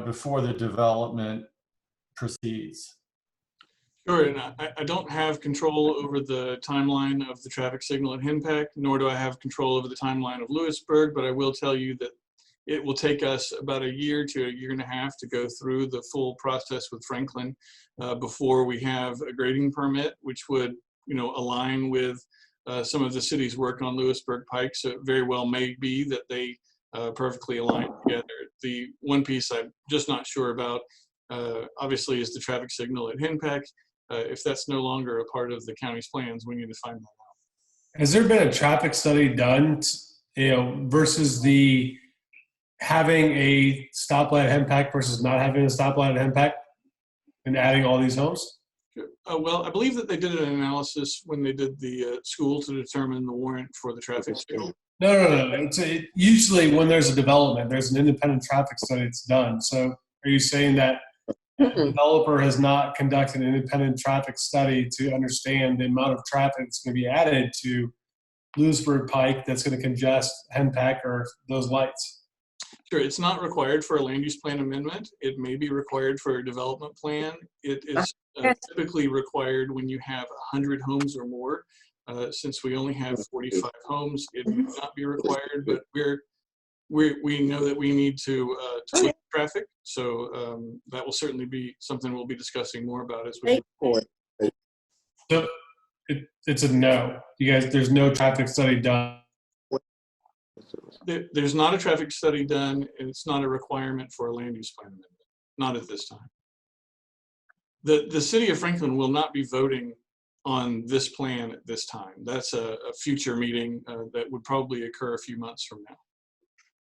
before the development proceeds. Sure, and I don't have control over the timeline of the traffic signal at Henpeck, nor do I have control over the timeline of Lewisburg, but I will tell you that it will take us about a year to a year and a half to go through the full process with Franklin before we have a grading permit, which would align with some of the city's work on Lewisburg Pike. So it very well may be that they perfectly align together. The one piece I'm just not sure about, obviously, is the traffic signal at Henpeck. If that's no longer a part of the county's plans, we need to find that out. Has there been a traffic study done, versus the having a stoplight at Henpeck versus not having a stoplight at Henpeck and adding all these homes? Well, I believe that they did an analysis when they did the school to determine the warrant for the traffic signal. No. Usually when there's a development, there's an independent traffic study that's done. So are you saying that the developer has not conducted an independent traffic study to understand the amount of traffic that's going to be added to Lewisburg Pike that's going to congest Henpeck or those lights? Sure, it's not required for a land use plan amendment. It may be required for a development plan. It is typically required when you have 100 homes or more. Since we only have 45 homes, it may not be required, but we know that we need to split traffic. So that will certainly be something we'll be discussing more about as we move forward. So it's a no. You guys, there's no traffic study done. There's not a traffic study done, and it's not a requirement for a land use plan amendment, not at this time. The city of Franklin will not be voting on this plan at this time. That's a future meeting that would probably occur a few months from now.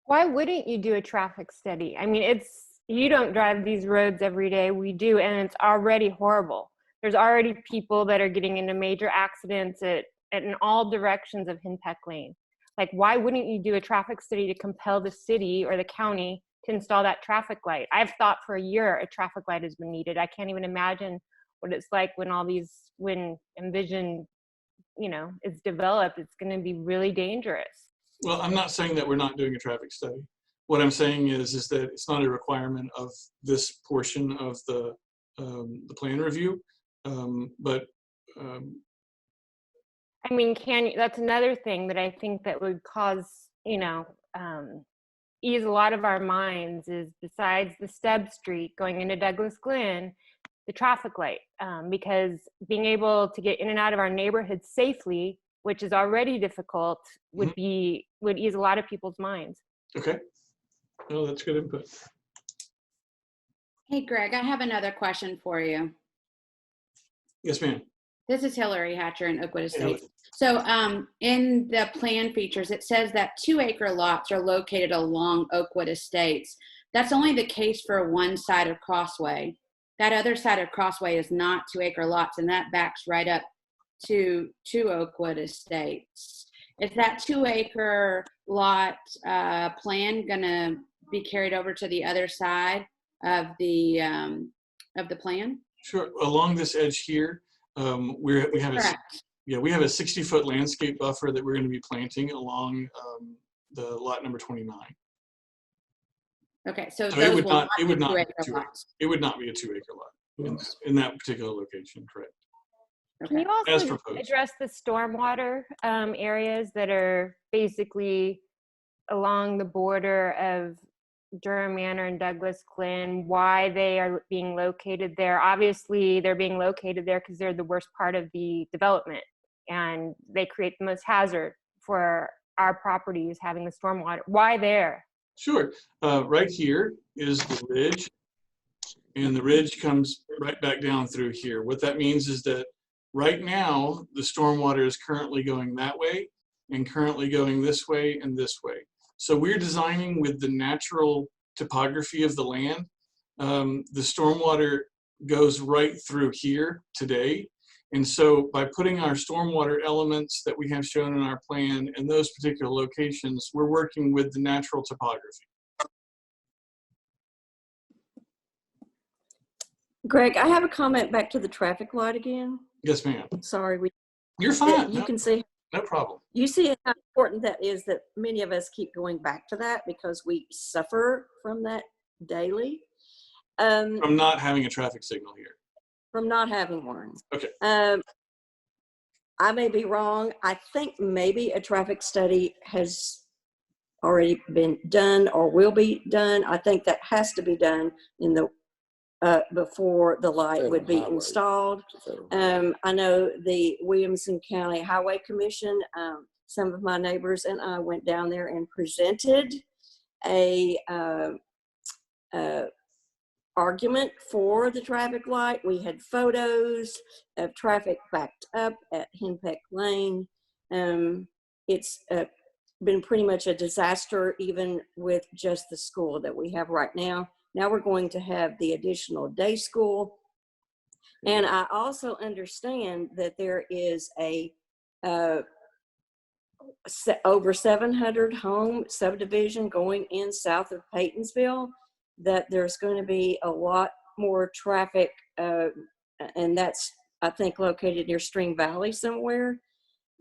Why wouldn't you do a traffic study? I mean, you don't drive these roads every day. We do, and it's already horrible. There's already people that are getting into major accidents in all directions of Henpeck Lane. Like, why wouldn't you do a traffic study to compel the city or the county to install that traffic light? I've thought for a year a traffic light has been needed. I can't even imagine what it's like when Envision, is developed. It's going to be really dangerous. Well, I'm not saying that we're not doing a traffic study. What I'm saying is that it's not a requirement of this portion of the plan review, I mean, that's another thing that I think that would cause, ease a lot of our minds is, besides the Steb Street going into Douglas Glen, the traffic light, because being able to get in and out of our neighborhood safely, which is already difficult, would ease a lot of people's minds. Okay. Well, that's good input. Hey, Greg, I have another question for you. Yes, ma'am. This is Hillary Hatcher in Oakwood Estates. So in the plan features, it says that 2-acre lots are located along Oakwood Estates. That's only the case for one side of Crossway. That other side of Crossway is not 2-acre lots, and that backs right up to Oakwood Estates. Is that 2-acre lot plan gonna be carried over to the other side of the plan? Sure. Along this edge here, we have we have a 60-foot landscape buffer that we're going to be planting along the lot number 29. Okay, so it would not be a 2-acre lot in that particular location, correct? Okay. Can you also address the stormwater areas that are basically along the border of Durham Manor and Douglas Glen, why they are being located there? Obviously, they're being located there because they're the worst part of the development, and they create the most hazard for our properties having the stormwater. Why there? Sure. Right here is the ridge, and the ridge comes right back down through here. What that means is that right now, the stormwater is currently going that way and currently going this way and this way. So we're designing with the natural topography of the land. The stormwater goes right through here today. And so by putting our stormwater elements that we have shown in our plan in those particular locations, we're working with the natural topography. Greg, I have a comment back to the traffic light again. Yes, ma'am. Sorry. You're fine. You can see. No problem. You see how important that is, that many of us keep going back to that because we suffer from that daily. From not having a traffic signal here. From not having one. Okay. I may be wrong. I think maybe a traffic study has already been done or will be done. I think that has to be done in the before the light would be installed. I know the Williamson County Highway Commission, some of my neighbors and I went down there and presented a argument for the traffic light. We had photos of traffic backed up at Henpeck Lane. It's been pretty much a disaster, even with just the school that we have right now. Now we're going to have the additional day school. And I also understand that there is a over 700 home subdivision going in south of Paytonsville, that there's going to be a lot more traffic, and that's, I think, located near Spring Valley somewhere.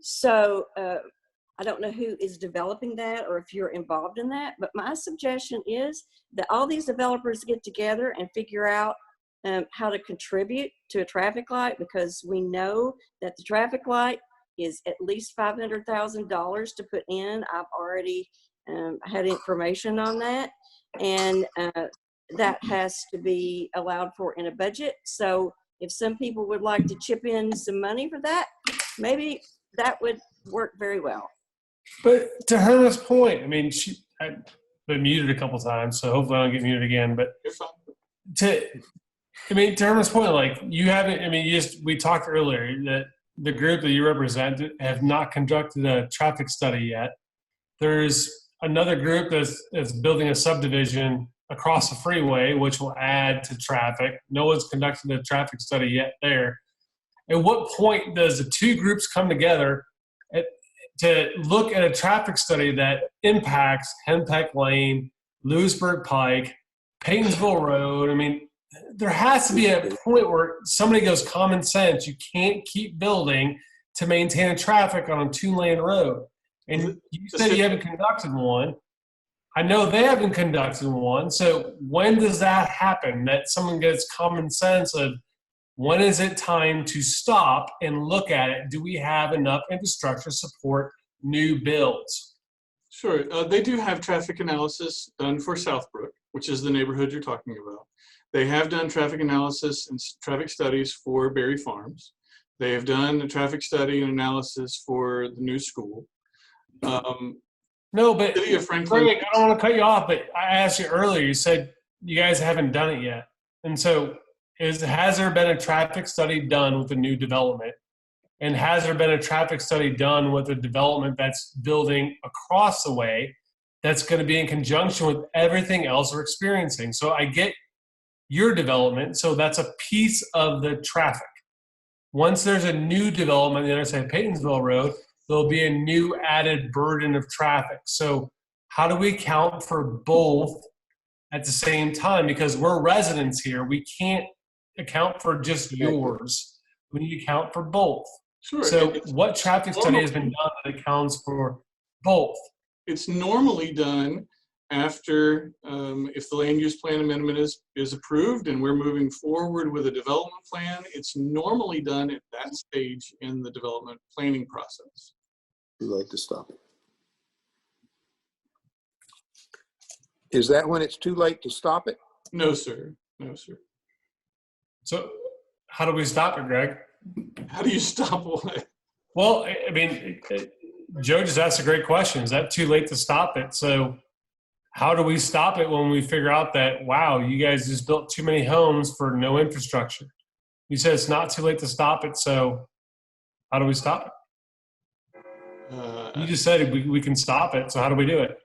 So I don't know who is developing that or if you're involved in that, but my suggestion is that all these developers get together and figure out how to contribute to a traffic light, because we know that the traffic light is at least $500,000 to put in. I've already had information on that, and that has to be allowed for in a budget. So if some people would like to chip in some money for that, maybe that would work very well. But to Herma's point, I mean, I've been muted a couple times, so hopefully I don't get muted again. But You're fine. to Herma's point, like, you haven't, I mean, we talked earlier that the group that you represent have not conducted a traffic study yet. There's another group that's building a subdivision across the freeway, which will add to traffic. No one's conducted a traffic study yet there. At what point does the two groups come together to look at a traffic study that impacts Henpeck Lane, Lewisburg Pike, Paytonsville Road? I mean, there has to be a point where somebody goes, common sense, you can't keep building to maintain a traffic on a 2-lane road. And you said you haven't conducted one. I know they haven't conducted one. So when does that happen, that someone gets common sense of when is it time to stop and look at it? Do we have enough infrastructure to support new builds? Sure. They do have traffic analysis done for Southbrook, which is the neighborhood you're talking about. They have done traffic analysis and traffic studies for Berry Farms. They have done a traffic study and analysis for the new school. No, but City of Franklin. Greg, I don't want to cut you off, but I asked you earlier, you said you guys haven't done it yet. And so has there been a traffic study done with the new development? And has there been a traffic study done with the development that's building across the way that's going to be in conjunction with everything else we're experiencing? So I get your development, so that's a piece of the traffic. Once there's a new development on the other side of Paytonsville Road, there'll be a new added burden of traffic. So how do we account for both at the same time? Because we're residents here. We can't account for just yours. We need to account for both. Sure. So what traffic study has been done that accounts for both? It's normally done after, if the land use plan amendment is approved and we're moving forward with a development plan, it's normally done at that stage in the development planning process. Too late to stop it. Is that when it's too late to stop it? No, sir. No, sir. So how do we stop it, Greg? How do you stop what? Well, I mean, Joe just asked a great question. Is that too late to stop it? So how do we stop it when we figure out that, wow, you guys just built too many homes for no infrastructure? You said it's not too late to stop it, so how do we stop it? You just said we can stop it, so how do we do it?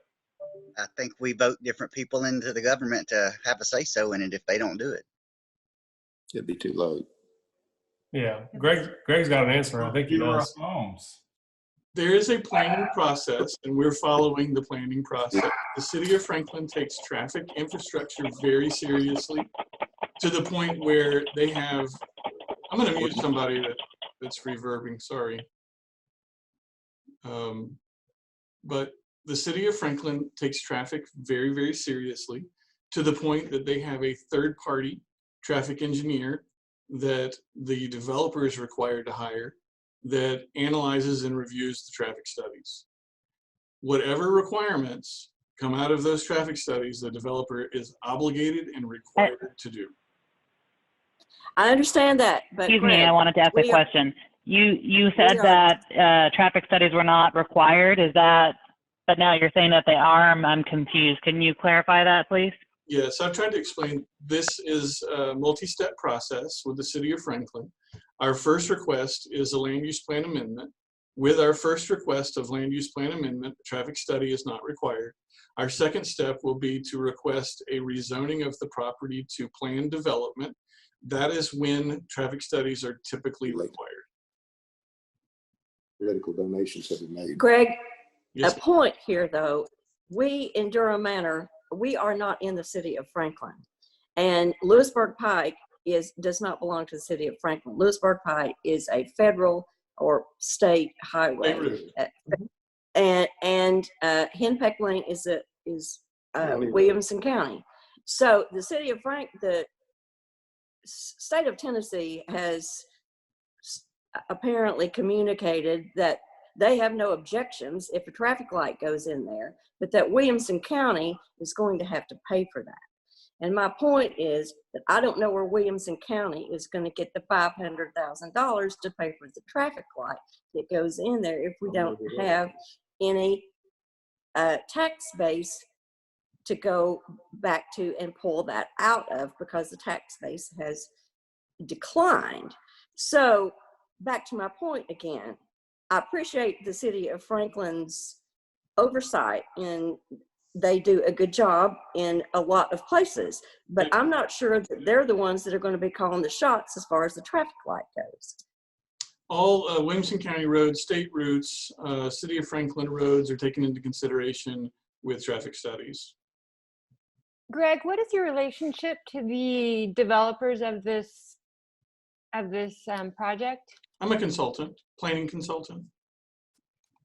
I think we vote different people into the government to have a say-so in it if they don't do it. It'd be too late. Yeah, Greg's got an answer. I think he does. Homes. There is a planning process, and we're following the planning process. The city of Franklin takes traffic infrastructure very seriously, to the point where they have, I'm going to mute somebody that's reverbing, sorry. But the city of Franklin takes traffic very, very seriously, to the point that they have a third-party traffic engineer that the developer is required to hire that analyzes and reviews the traffic studies. Whatever requirements come out of those traffic studies, the developer is obligated and required to do. I understand that, but Excuse me, Greg, I wanted to ask a question. You said that traffic studies were not required. Is that, but now you're saying that they are? I'm confused. Can you clarify that, please? Yes, I've tried to explain. This is a multi-step process with the city of Franklin. Our first request is a land use plan amendment. With our first request of land use plan amendment, the traffic study is not required. Our second step will be to request a rezoning of the property to planned development, that is when traffic studies are typically required. Political donations have been made. Greg, Yes, a point here though, we in Durham Manor, we are not in the city of Franklin. And Lewisburg Pike does not belong to the city of Franklin. Lewisburg Pike is a federal or state highway. And Henpeck Lane is Williamson County. So the city of the state of Tennessee has apparently communicated that they have no objections if a traffic light goes in there, but that Williamson County is going to have to pay for that. And my point is that I don't know where Williamson County is going to get the $500,000 to pay for the traffic light that goes in there if we don't have any tax base to go back to and pull that out of, because the tax base has declined. So back to my point again, I appreciate the city of Franklin's oversight, and they do a good job in a lot of places, but I'm not sure that they're the ones that are going to be calling the shots as far as the traffic light goes. all Williamson County roads, state routes, City of Franklin roads are taken into consideration with traffic studies. Greg, what is your relationship to the developers of this project? I'm a consultant, planning consultant.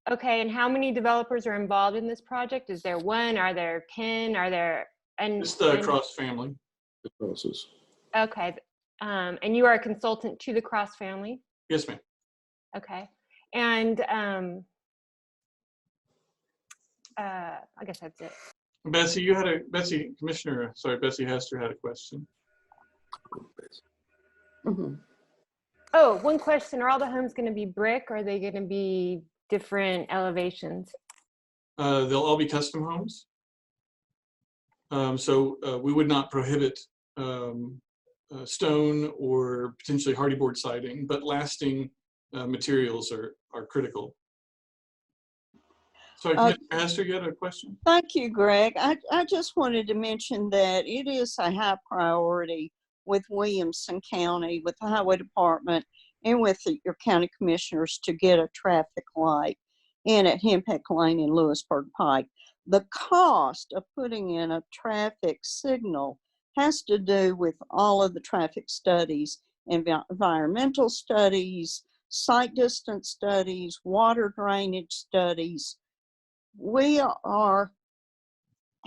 Okay, and how many developers are involved in this project? Is there one? Are there 10? Are there? And It's the Cross family. The crosses. Okay, and you are a consultant to the Cross family? Yes, ma'am. Okay, and I guess that's it. Bessie, Bessie Hester had a question. Mm-hmm. Oh, one question. Are all the homes going to be brick, or are they going to be different elevations? They'll all be custom homes. So we would not prohibit stone or potentially hardy board siding, but lasting materials are critical. So Hester, you had a question? Thank you, Greg. I just wanted to mention that it is a high priority with Williamson County, with the Highway Department, and with your county commissioners to get a traffic light in at Henpeck Lane and Lewisburg Pike. The cost of putting in a traffic signal has to do with all of the traffic studies, environmental studies, sight distance studies, water drainage studies. We are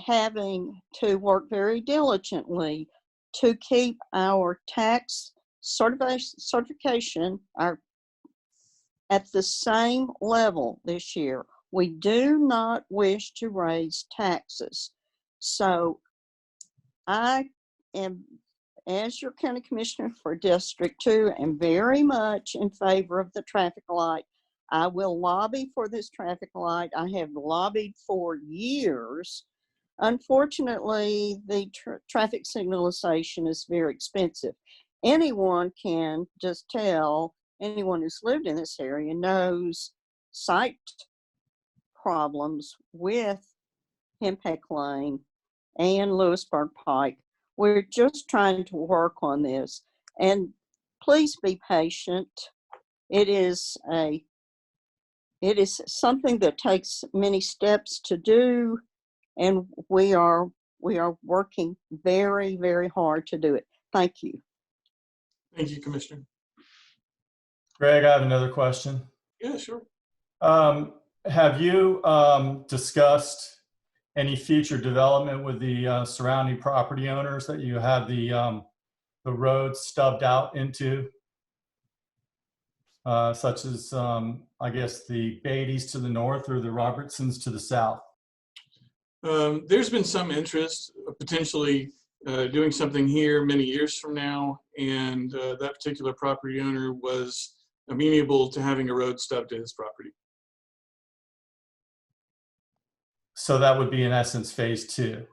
having to work very diligently to keep our tax certification at the same level this year. We do not wish to raise taxes. So I am, as your county commissioner for District 2, am very much in favor of the traffic light. I will lobby for this traffic light. I have lobbied for years. Unfortunately, the traffic signalization is very expensive. Anyone can just tell, anyone who's lived in this area knows sight problems with Henpeck Lane and Lewisburg Pike. We're just trying to work on this, and please be patient. It is something that takes many steps to do, and we are working very, very hard to do it. Thank you. Thank you, Commissioner. Greg, I have another question. Yeah, sure. Have you discussed any future development with the surrounding property owners that you have the road stubbed out into? Such as, I guess, the Beatties to the north or the Robertsons to the south? There's been some interest of potentially doing something here many years from now, and that particular property owner was amenable to having a road stubbed to his property. So that would be in essence phase 2.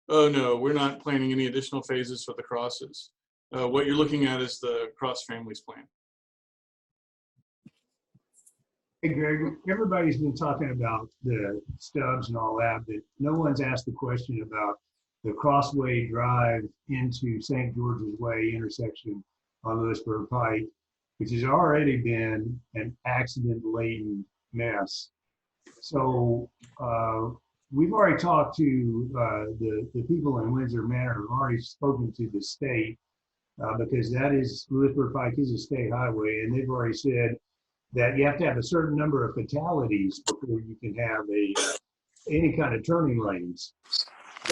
Oh no, we're not planning any additional phases for the crosses. What you're looking at is the Cross family's plan. Hey, Greg, everybody's been talking about the stubs and all that, but no one's asked the question about the Crossway Drive into St. George's Way intersection on Lewisburg Pike, which has already been an accident-laden mess. So we've already talked to the people in Windsor Manor. We've already spoken to the state because Lewisburg Pike is a state highway, and they've already said that you have to have a certain number of fatalities before you can have any kind of turning lanes.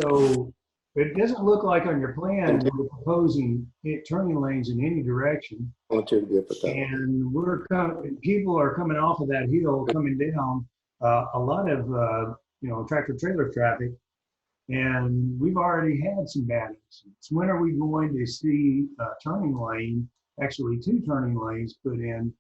So it doesn't look like on your plan you're proposing turning lanes in any direction. And people are coming off of that hill, coming down. A lot of tractor trailer traffic, and we've already had some bad accidents. When are we going to see a turning lane, actually 2 turning lanes put in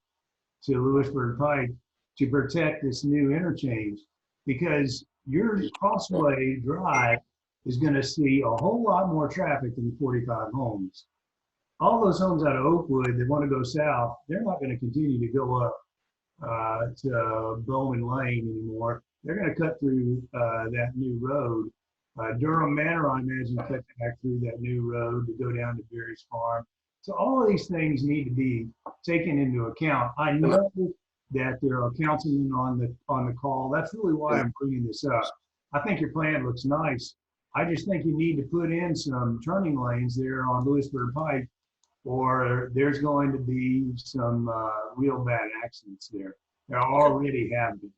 to Lewisburg Pike to protect this new interchange? Because your Crossway Drive is going to see a whole lot more traffic than 45 homes. All those homes out of Oakwood that want to go south, they're not going to continue to go up to Bowman Lane anymore. They're going to cut through that new road. Durham Manor, I imagine, cut back through that new road to go down to Berry's Farm. So all of these things need to be taken into account. I know that there are councilmen on the call. That's really why I'm bringing this up. I think your plan looks nice. I just think you need to put in some turning lanes there on Lewisburg Pike, or there's going to be some real bad accidents there. There already have been.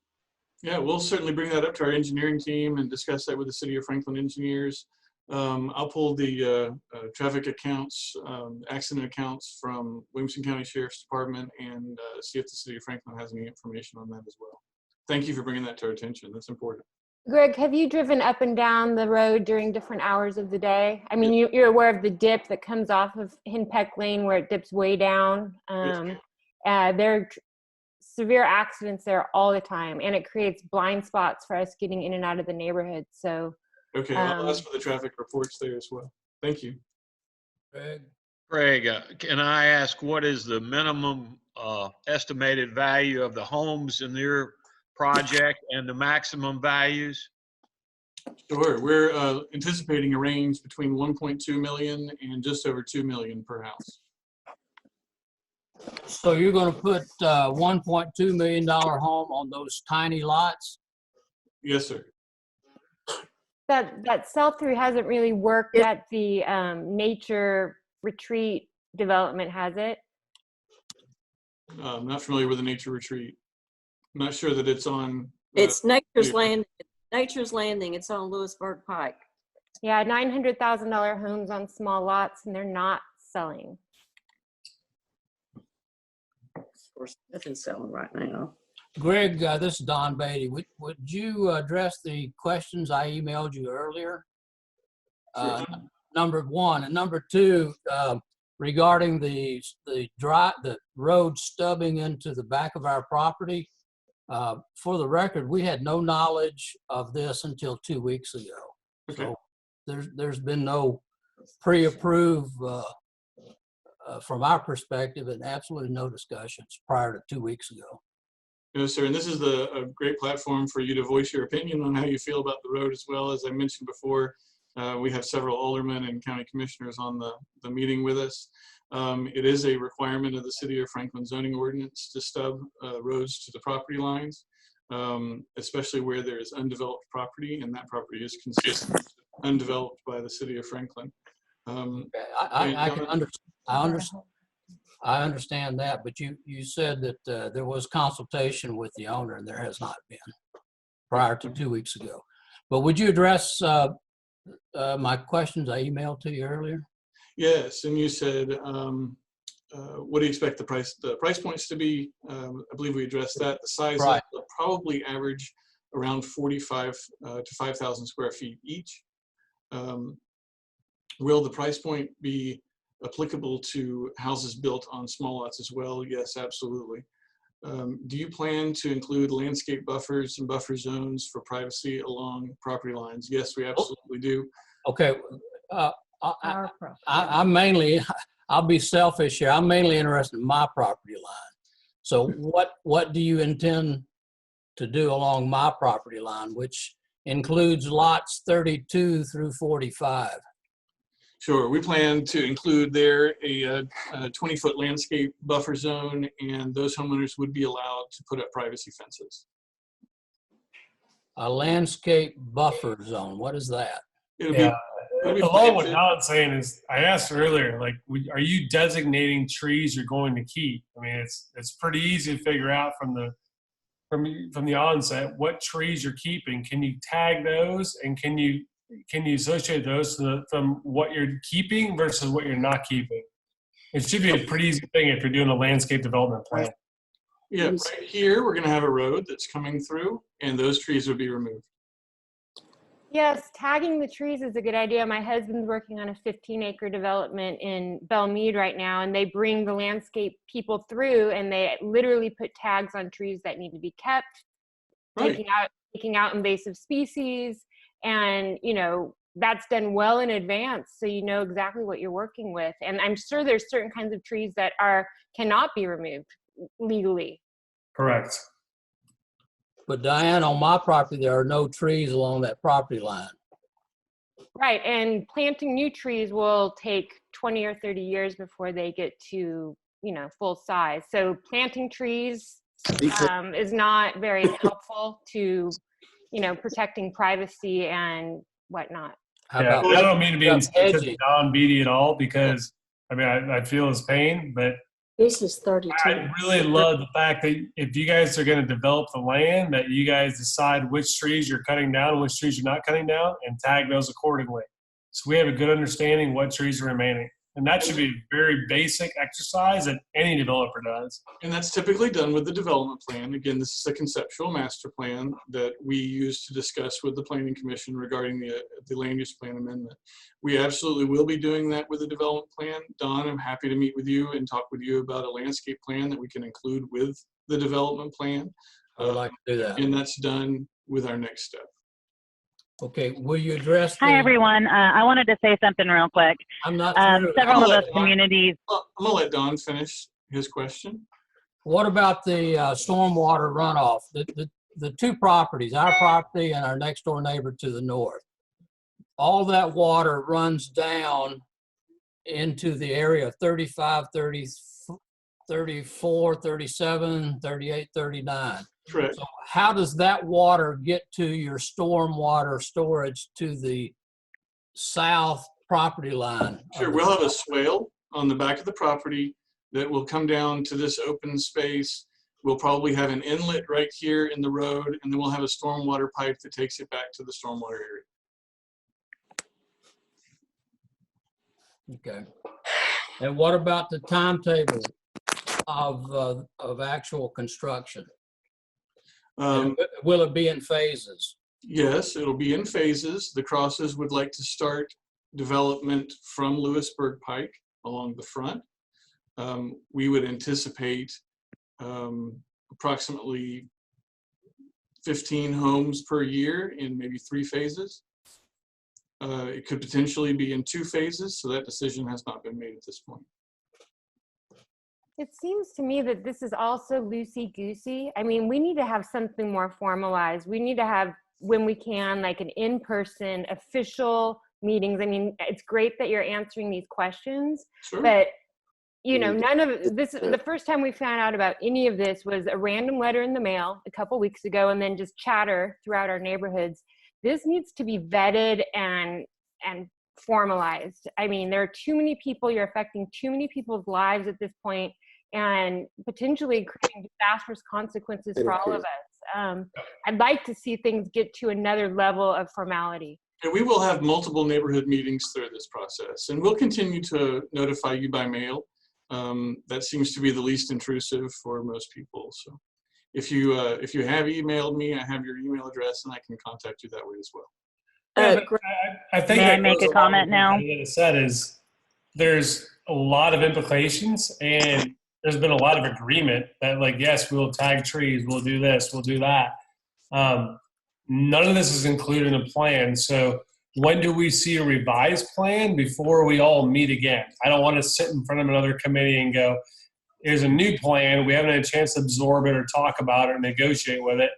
Yeah, we'll certainly bring that up to our engineering team and discuss that with the City of Franklin engineers. I'll pull the traffic accounts, accident accounts from Williamson County Sheriff's Department and see if the City of Franklin has any information on that as well. Thank you for bringing that to our attention. That's important. Greg, have you driven up and down the road during different hours of the day? I mean, you're aware of the dip that comes off of Henpeck Lane where it dips way down. There are severe accidents there all the time, and it creates blind spots for us getting in and out of the neighborhood. So, okay, I'll ask for the traffic reports there as well. Thank you. Craig, can I ask what is the minimum estimated value of the homes in your project and the maximum values? Sure. We're anticipating a range between 1.2 million and just over 2 million per house. So you're going to put $1.2 million home on those tiny lots? Yes, sir. that sell-through hasn't really worked at the nature retreat development, has it? I'm not familiar with the nature retreat. I'm not sure that it's on. It's Nature's Landing. Nature's Landing. It's on Lewisburg Pike. Yeah, $900,000 homes on small lots, and they're not selling. Of course, nothing's selling right now. Greg, this is Don Beatty. Would you address the questions I emailed you earlier? Sure. Number one. And number two, regarding the road stubbing into the back of our property. For the record, we had no knowledge of this until 2 weeks ago. Okay. So there's been no pre-approved from our perspective, and absolutely no discussions prior to 2 weeks ago. Yes, sir. And this is a great platform for you to voice your opinion on how you feel about the road as well. As I mentioned before, we have several aldermen and county commissioners on the meeting with us. It is a requirement of the City of Franklin zoning ordinance to stub roads to the property lines, especially where there is undeveloped property, and that property is considered undeveloped by the City of Franklin. I understand that, but you said that there was consultation with the owner, and there has not been prior to 2 weeks ago. But would you address my questions I emailed to you earlier? Yes, and you said, what do you expect the price points to be? I believe we addressed that. The size Right. will probably average around 45 to 5,000 square feet each. Will the price point be applicable to houses built on small lots as well? Yes, absolutely. Do you plan to include landscape buffers and buffer zones for privacy along property lines? Yes, we absolutely do. Okay. I'm mainly, I'll be selfish here. I'm mainly interested in my property line. So what do you intend to do along my property line, which includes lots 32 through 45. Sure, we plan to include there a 20-foot landscape buffer zone, and those homeowners would be allowed to put up privacy fences. A landscape buffer zone, what is that? It'll Yeah. be Along what planted. Don's saying is, I asked earlier, like, are you designating trees you're going to keep? I mean, it's pretty easy to figure out from the onset what trees you're keeping. Can you tag those, and can you associate those from what you're keeping versus what you're not keeping? It should be a pretty easy thing if you're doing a landscape development plan. Yeah, right here, we're gonna have a road that's coming through, and those trees would be removed. Yes, tagging the trees is a good idea. My husband's working on a 15-acre development in Belmead right now, and they bring the landscape people through, and they literally put tags on trees that need to be kept, Right. taking out invasive species, and that's done well in advance, so you know exactly what you're working with. And I'm sure there's certain kinds of trees that cannot be removed legally. Correct. But Diane, on my property, there are no trees along that property line. Right, and planting new trees will take 20 or 30 years before they get to, full size. So planting trees is not very helpful to, protecting privacy and whatnot. How Yeah, about I don't mean to be insensitive to hedging? Don Beatty at all, because I mean, I feel his pain, but This is 32. I really love the fact that if you guys are going to develop the land, that you guys decide which trees you're cutting down and which trees you're not cutting down, and tag those accordingly. So we have a good understanding what trees are remaining. And that should be a very basic exercise that any developer does. And that's typically done with the development plan. Again, this is a conceptual master plan that we use to discuss with the Planning Commission regarding the land use plan amendment. We absolutely will be doing that with the development plan. Don, I'm happy to meet with you and talk with you about a landscape plan that we can include with the development plan. I would like to do that. And that's done with our next step. Okay, will you address Hi, everyone. I wanted to say something real quick. I'm not Several of those communities. I'm gonna let Don finish his question. What about the stormwater runoff? The two properties, our property and our next door neighbor to the north. All that water runs down into the area 35, 30, 34, 37, 38, 39. Correct. So how does that water get to your stormwater storage to the south property line? Sure, we'll have a swale on the back of the property that will come down to this open space. We'll probably have an inlet right here in the road, and then we'll have a stormwater pipe that takes it back to the stormwater area. Okay. And what about the timetable of actual construction? Will it be in phases? Yes, it'll be in phases. The Crosses would like to start development from Lewisburg Pike along the front. We would anticipate approximately 15 homes per year in maybe 3 phases. It could potentially be in 2 phases, so that decision has not been made at this point. It seems to me that this is also loosey-goosey. I mean, we need to have something more formalized. We need to have, when we can, like an in-person official meetings. I mean, it's great that you're answering these questions, Sure. but none of this, the first time we found out about any of this was a random letter in the mail a couple weeks ago, and then just chatter throughout our neighborhoods. This needs to be vetted and formalized. I mean, there are too many people, you're affecting too many people's lives at this point, and potentially creating disastrous consequences for all of us. I'd like to see things get to another level of formality. And we will have multiple neighborhood meetings through this process, and we'll continue to notify you by mail. That seems to be the least intrusive for most people. So if you have emailed me, I have your email address, and I can contact you that way as well. I think May I that make goes a comment along with now? what it said is there's a lot of implications, and there's been a lot of agreement that, like, yes, we'll tag trees, we'll do this, we'll do that. None of this is included in the plan. So when do we see a revised plan before we all meet again? I don't want to sit in front of another committee and go, here's a new plan. We haven't had a chance to absorb it or talk about it or negotiate with it.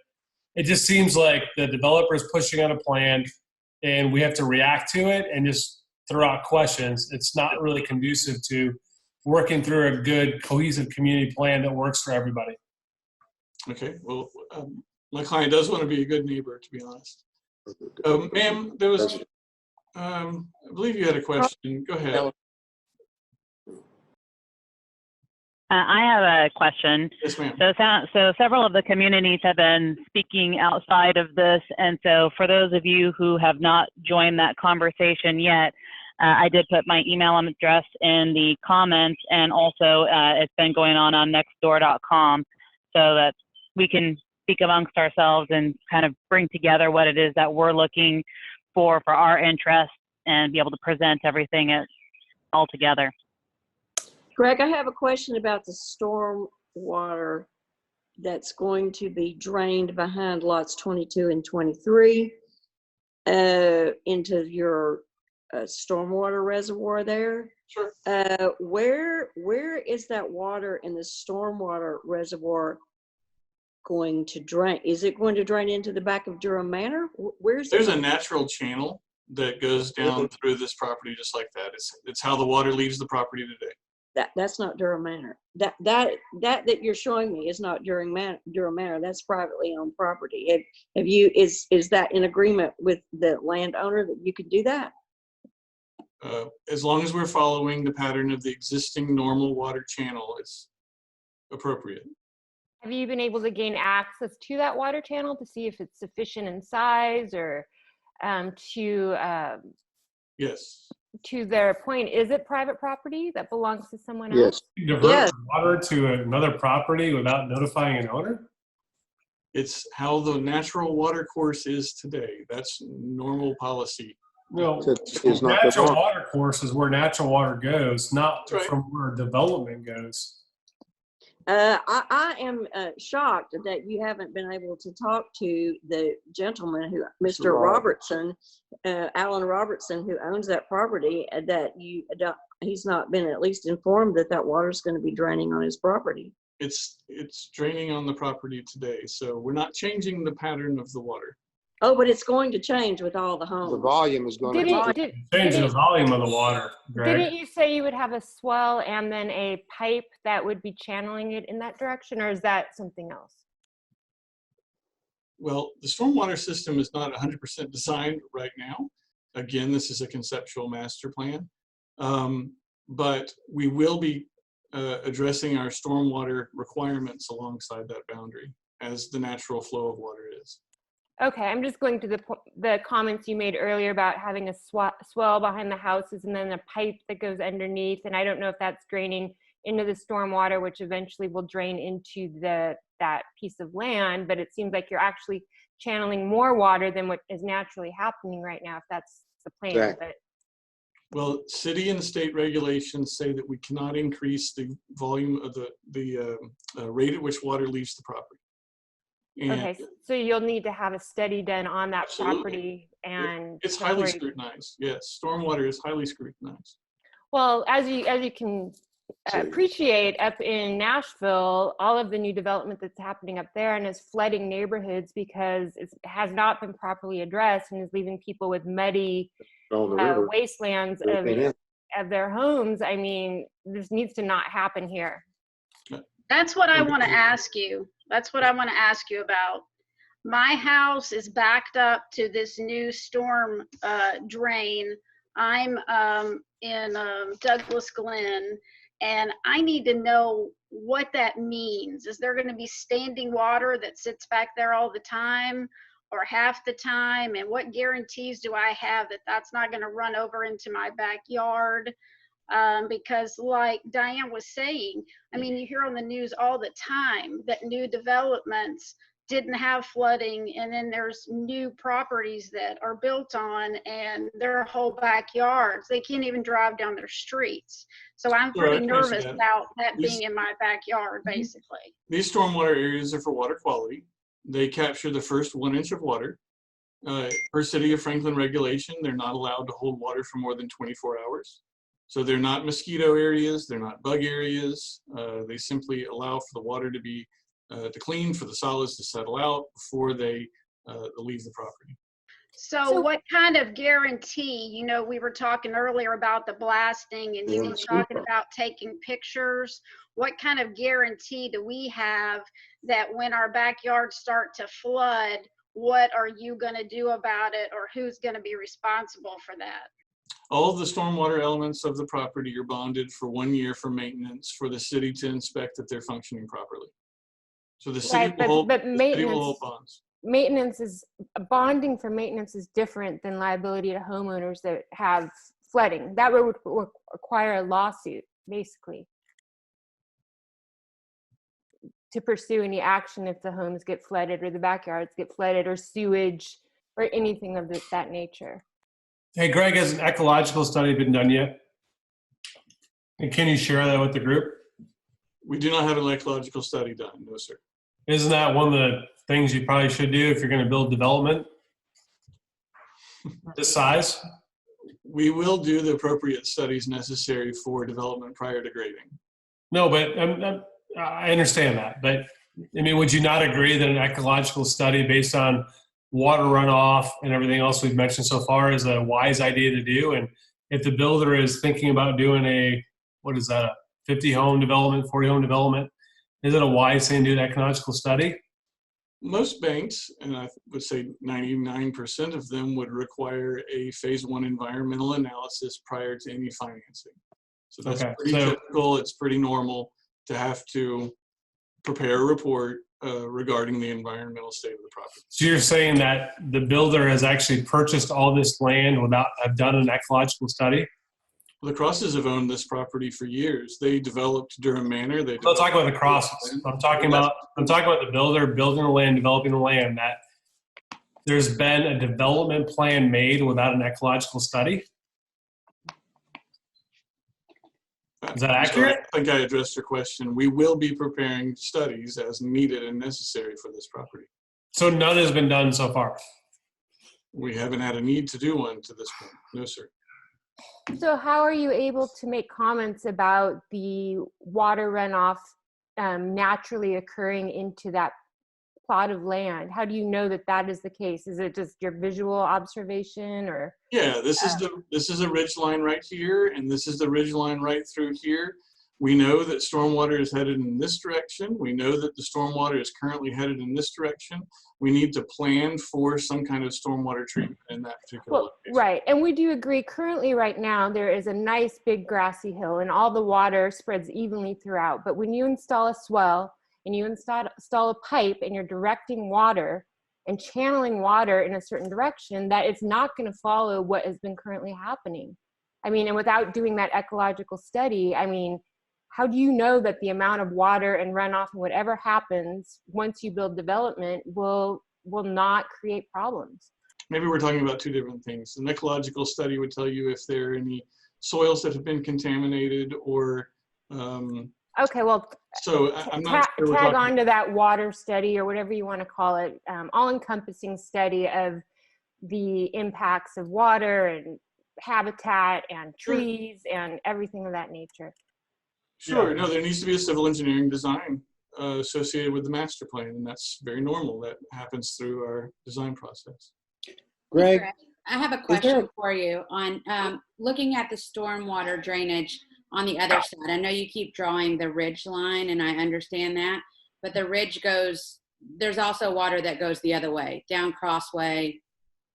it just seems like the developer's pushing on a plan and we have to react to it and just throw out questions. It's not really conducive to working through a good cohesive community plan that works for everybody. Okay, well, my client does want to be a good neighbor, to be honest. Ma'am, there was, I believe you had a question. Go ahead. I have a question. Yes, ma'am. So several of the communities have been speaking outside of this. And so for those of you who have not joined that conversation yet, I did put my email address in the comments, and also it's been going on nextdoor.com so that we can speak amongst ourselves and kind of bring together what it is that we're looking for our interests and be able to present everything all together. Greg, I have a question about the storm water that's going to be drained behind lots 22 and 23 into your stormwater reservoir there. Sure. Where is that water in the stormwater reservoir going to drain? Is it going to drain into the back of Durham Manor? There's a natural channel that goes down through this property just like that. It's how the water leaves the property today. That's not Durham Manor. That you're showing me is not Durham Manor. That's privately owned property. Is that in agreement with the landowner that you could do that? As long as we're following the pattern of the existing normal water channel, it's appropriate. Have you been able to gain access to that water channel to see if it's sufficient in size, or Yes. to their point, is it private property that belongs to someone else? Yes. Divert water to another property without notifying an owner? It's how the natural water course is today. That's normal policy. No, Is not natural the- water course is where natural water goes, not That's right. from where development goes. I am shocked that you haven't been able to talk to the gentleman who, Mr. Robertson, Alan Robertson, who owns that property, that he's not been at least informed that water is going to be draining on his property. It's draining on the property today, so we're not changing the pattern of the water. Oh, but it's going to change with all the homes. The volume is going to change. Change the volume of the water, Greg. Didn't you say you would have a swell and then a pipe that would be channeling it in that direction, or is that something else? Well, the stormwater system is not 100% designed right now. Again, this is a conceptual master plan, but we will be addressing our stormwater requirements alongside that boundary as the natural flow of water is. Okay, I'm just going to the comments you made earlier about having a swell behind the houses and then a pipe that goes underneath, and I don't know if that's draining into the stormwater, which eventually will drain into that piece of land, but it seems like you're actually channeling more water than what is naturally happening right now, if that's the plan. Right. But Well, city and state regulations say that we cannot increase the volume of the rate at which water leaves the property. And okay, so you'll need to have a study done on that Absolutely. property, and it's highly scrutinized. Yes, stormwater is highly scrutinized. well, as you can appreciate, up in Nashville, all of the new development that's happening up there and is flooding neighborhoods because it has not been properly addressed and is leaving people with muddy wastelands of their homes. I mean, this needs to not happen here. That's what I want to ask you. That's what I want to ask you about. My house is backed up to this new storm drain. I'm in Douglas Glen, and I need to know what that means. Is there going to be standing water that sits back there all the time or half the time? And what guarantees do I have that that's not going to run over into my backyard? Because like Diane was saying, I mean, you hear on the news all the time that new developments didn't have flooding, and then there's new properties that are built on and their whole backyards, they can't even drive down their streets. So I'm pretty nervous about that being in my backyard, basically. These stormwater areas are for water quality. They capture the first 1 inch of water. Per City of Franklin regulation, they're not allowed to hold water for more than 24 hours. So they're not mosquito areas, they're not bug areas. They simply allow for the water to be to clean, for the solids to settle out before they leave the property. So what kind of guarantee, you know, we were talking earlier about the blasting and you were talking about taking pictures. What kind of guarantee do we have that when our backyards start to flood, what are you going to do about it, or who's going to be responsible for that? All of the stormwater elements of the property are bonded for 1 year for maintenance for the city to inspect that they're functioning properly. So the city Right, will hold, but the city will hold bonds. maintenance is, bonding for maintenance is different than liability to homeowners that have flooding. That would require a lawsuit, basically, to pursue any action if the homes get flooded or the backyards get flooded or sewage or anything of that nature. Hey, Greg, has an ecological study been done yet? And can you share that with the group? We do not have an ecological study done, no, sir. Isn't that one of the things you probably should do if you're going to build development this size? We will do the appropriate studies necessary for development prior to grading. No, but I understand that. But I mean, would you not agree that an ecological study based on water runoff and everything else we've mentioned so far is a wise idea to do? And if the builder is thinking about doing a, what is that, a 50 home development, 40 home development, is it a wise thing to do an ecological study? Most banks, and I would say 99% of them, would require a phase 1 environmental analysis prior to any financing. So that's pretty typical. It's pretty normal to have to prepare a report regarding the environmental state of the property. So you're saying that the builder has actually purchased all this land without have done an ecological study? Well, the Crosses have owned this property for years. They developed Durham Manor. I'm not talking about the Crosses. I'm talking about the builder building the land, developing the land. That there's been a development plan made without an ecological study. Is that accurate? I think I addressed your question. We will be preparing studies as needed and necessary for this property. So none has been done so far? We haven't had a need to do one to this point. No, sir. So how are you able to make comments about the water runoff naturally occurring into that plot of land? How do you know that that is the case? Is it just your visual observation, or? Yeah, this is a ridge line right here, and this is the ridge line right through here. We know that stormwater is headed in this direction. We know that the stormwater is currently headed in this direction. We need to plan for some kind of stormwater treatment in that particular location. Right, and we do agree currently right now there is a nice big grassy hill and all the water spreads evenly throughout. But when you install a swell and you install a pipe and you're directing water and channeling water in a certain direction, that it's not going to follow what has been currently happening. I mean, and without doing that ecological study, I mean, how do you know that the amount of water and runoff and whatever happens once you build development will not create problems? Maybe we're talking about two different things. An ecological study would tell you if there are any soils that have been contaminated or okay, well, so I'm not sure tag on to that water study or whatever you want to call it, all-encompassing study of the impacts of water and habitat and trees and everything of that nature. Sure, no, there needs to be a civil engineering design associated with the master plan, and that's very normal. That happens through our design process. Greg, I have a question for you on looking at the stormwater drainage on the other side. I know you keep drawing the ridge line, and I understand that, but the ridge goes, there's also water that goes the other way, down Crossway,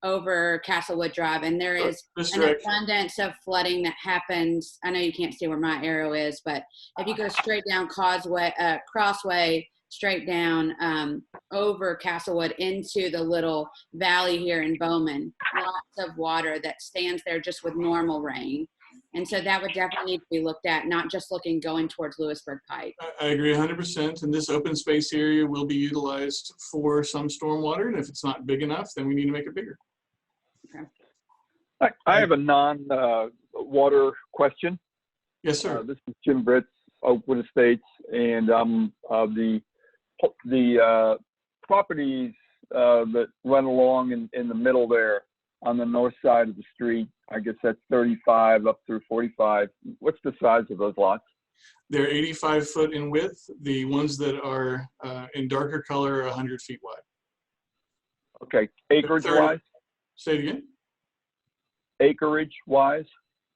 over Castlewood Drive, and there is an abundance of flooding that happens. I know you can't see where my arrow is, but if you go straight down Crossway, straight down over Castlewood into the little valley here in Bowman, lots of water that stands there just with normal rain. And so that would definitely need to be looked at, not just going towards Lewisburg Pike. I agree 100%. And this open space area will be utilized for some stormwater. And if it's not big enough, then we need to make it bigger. Okay. I have a non-water question. Yes, sir. This is Jim Britz, Oakwood Estates, and the properties that run along in the middle there on the north side of the street. I guess that's 35 up through 45. What's the size of those lots? They're 85 foot in width. The ones that are in darker color are 100 feet wide. Okay, acreage wise? Say it again. Acreage wise?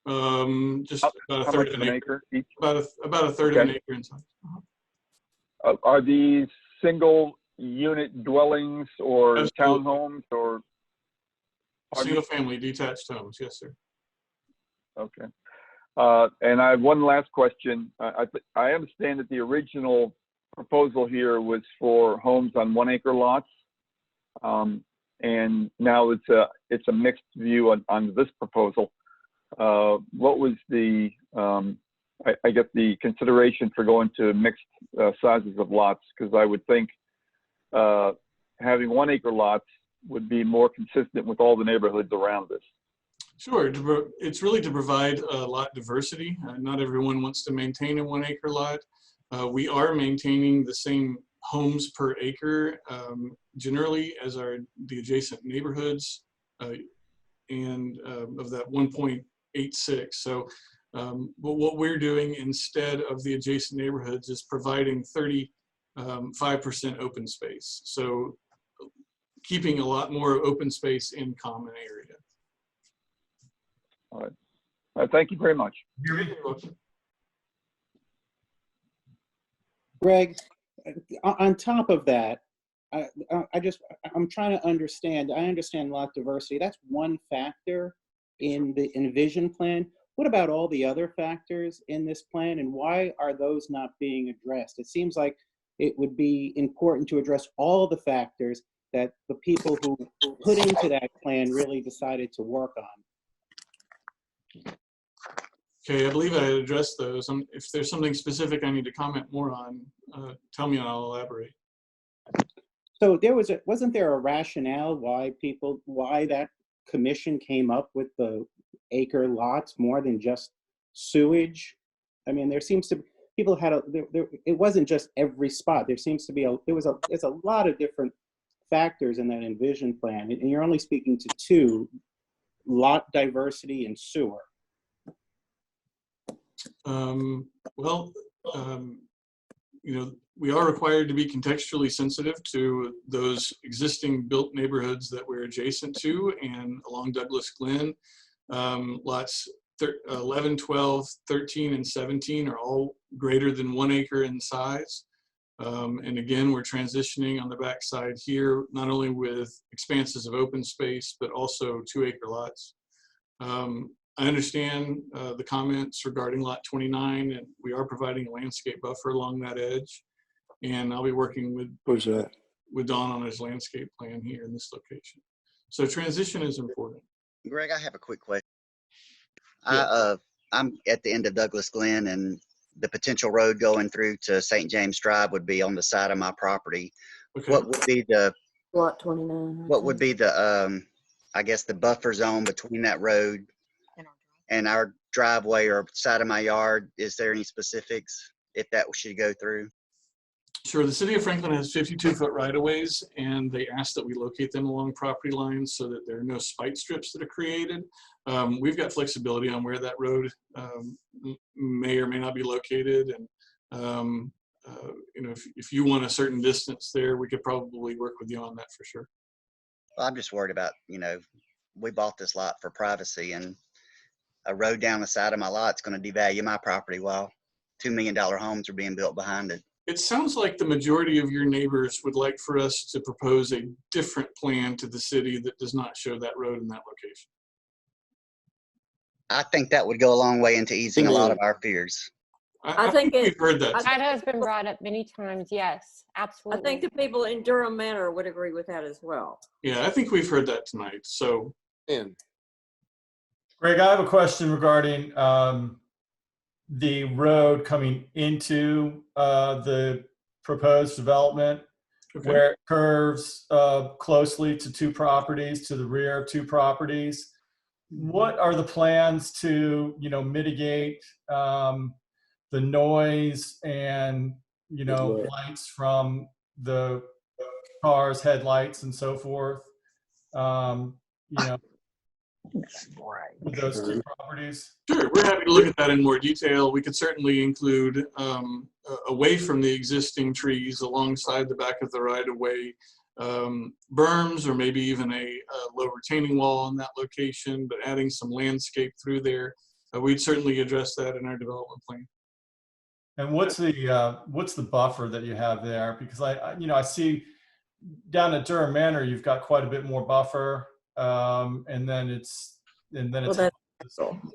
Just about a third of an acre. each? About a third of an acre in size. Are these single unit dwellings or Absolutely. townhomes or? Single family detached homes, yes, sir. Okay. And I have one last question. I understand that the original proposal here was for homes on 1 acre lots. And now it's a mixed view on this proposal. What was the, I guess the consideration for going to mixed sizes of lots? Because I would think having 1 acre lots would be more consistent with all the neighborhoods around this. Sure, it's really to provide lot diversity. Not everyone wants to maintain a 1 acre lot. We are maintaining the same homes per acre generally as the adjacent neighborhoods and of that 1.86. So but what we're doing instead of the adjacent neighborhoods is providing 35% open space. So keeping a lot more open space in common area. All right. Thank you very much. You're welcome. Greg, on top of that, I'm trying to understand. I understand lot diversity. That's one factor in the Envision plan. What about all the other factors in this plan, and why are those not being addressed? It seems like it would be important to address all the factors that the people who put into that plan really decided to work on. Okay, I believe I addressed those. If there's something specific I need to comment more on, tell me and I'll elaborate. So wasn't there a rationale why that commission came up with the acre lots more than just sewage? I mean, there seems to people had it wasn't just every spot. There seems to be there's a lot of different factors in that Envision plan, and you're only speaking to two: lot diversity and sewer. You know, we are required to be contextually sensitive to those existing built neighborhoods that we're adjacent to and along Douglas Glen. Lots 11, 12, 13, and 17 are all greater than 1 acre in size. And again, we're transitioning on the backside here, not only with expanses of open space, but also 2 acre lots. I understand the comments regarding lot 29, and we are providing a landscape buffer along that edge. And I'll be working with Don on his landscape plan here in this location. So transition is important. Greg, I have a quick question. Yeah. I'm at the end of Douglas Glen, and the potential road going through to St. James Drive would be on the side of my property. Okay. What would be the Lot 29. what would be the I guess the buffer zone between that road and our driveway or side of my yard? Is there any specifics if that should go through? Sure. The city of Franklin has 52-foot right-of-ways, and they ask that we locate them along property lines so that there are no spite strips that are created. We've got flexibility on where that road may or may not be located, and you know, if you want a certain distance there, we could probably work with you on that for sure. Well, I'm just worried about, you know, we bought this lot for privacy, and a road down the side of my lot is going to devalue my property while $2 million homes are being built behind it. It sounds like the majority of your neighbors would like for us to propose a different plan to the city that does not show that road in that location. I think that would go a long way into easing a lot of our fears. I think we've heard that. That has been brought up many times. Yes, absolutely. I think the people in Durham Manor would agree with that as well. Yeah, I think we've heard that tonight. So, Greg, I have a question regarding the road coming into the proposed development, where it curves closely to 2 properties, to the rear of 2 properties. What are the plans to, you know, mitigate the noise and, you know, lights from the cars, headlights, and so forth? You know, with those two properties? Sure, we're happy to look at that in more detail. We could certainly include, away from the existing trees alongside the back of the right-of-way, berms, or maybe even a low retaining wall on that location, but adding some landscape through there. We'd certainly address that in our development plan. And what's the buffer that you have there? Because I see down at Durham Manor, you've got quite a bit more buffer, and then it's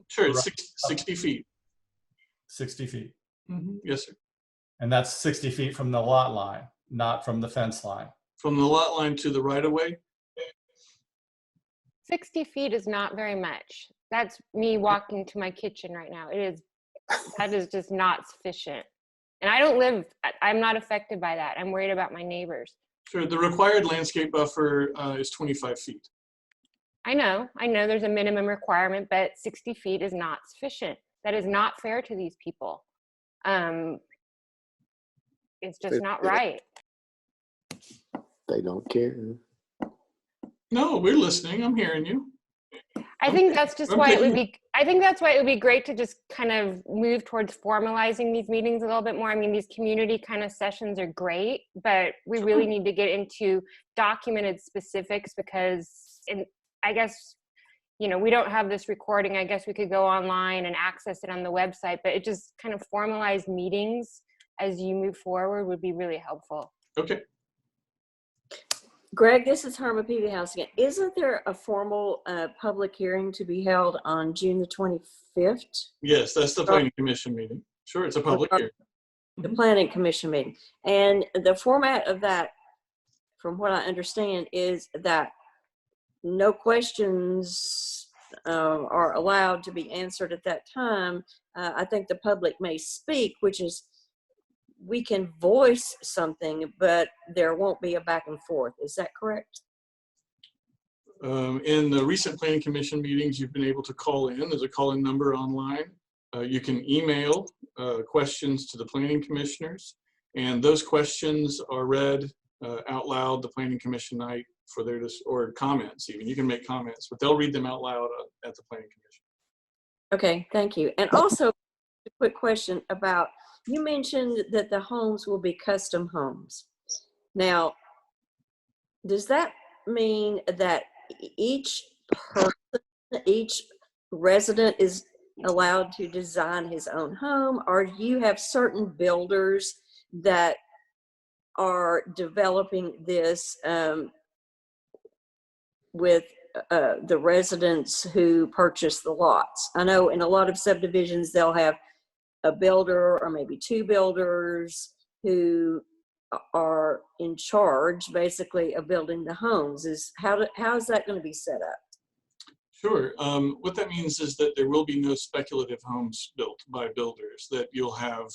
sure, it's 60 feet. 60 feet. Mm-hmm. Yes, sir. And that's 60 feet from the lot line, not from the fence line. From the lot line to the right-of-way? 60 feet is not very much. That's me walking to my kitchen right now. That is just not sufficient. And I'm not affected by that. I'm worried about my neighbors. Sure, the required landscape buffer is 25 feet. I know there's a minimum requirement, but 60 feet is not sufficient. That is not fair to these people. It's just not right. They don't care. No, we're listening. I'm hearing you. I think that's just why it would be, I think that's why it would be great to just kind of move towards formalizing these meetings a little bit more. I mean, these community kind of sessions are great, but we really need to get into documented specifics because I guess, we don't have this recording. I guess we could go online and access it on the website, but it just kind of formalized meetings as you move forward would be really helpful. Okay. Greg, this is Harma Peavyhouse again. Isn't there a formal public hearing to be held on June the 25th? Yes, that's the Planning Commission meeting. Sure, it's a public hearing. The Planning Commission meeting. And the format of that, from what I understand, is that no questions are allowed to be answered at that time. I think the public may speak, which is we can voice something, but there won't be a back and forth. Is that correct? In the recent Planning Commission meetings, you've been able to call in. There's a call-in number online. You can email questions to the planning commissioners, and those questions are read out loud the Planning Commission night for or comments even. You can make comments, but they'll read them out loud at the Planning Commission. Okay, thank you. And also, a quick question about, you mentioned that the homes will be custom homes. Now, does that mean that each person, each resident is allowed to design his own home, or do you have certain builders that are developing this with the residents who purchase the lots? I know in a lot of subdivisions, they'll have a builder or maybe two builders who are in charge basically of building the homes. How is that going to be set up? Sure. What that means is that there will be no speculative homes built by builders, that you'll have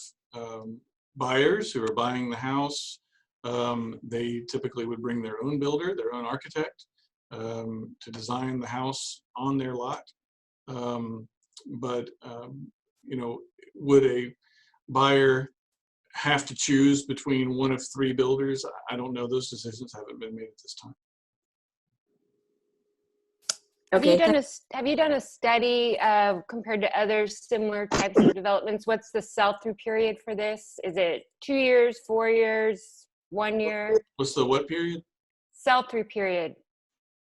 buyers who are buying the house. They typically would bring their own builder, their own architect, to design the house on their lot. Would a buyer have to choose between one of three builders? I don't know. Those decisions haven't been made at this time. Okay. Have you done a study compared to other similar types of developments? What's the sell-through period for this? Is it 2 years, 4 years, 1 year? What's the what period? Sell-through period.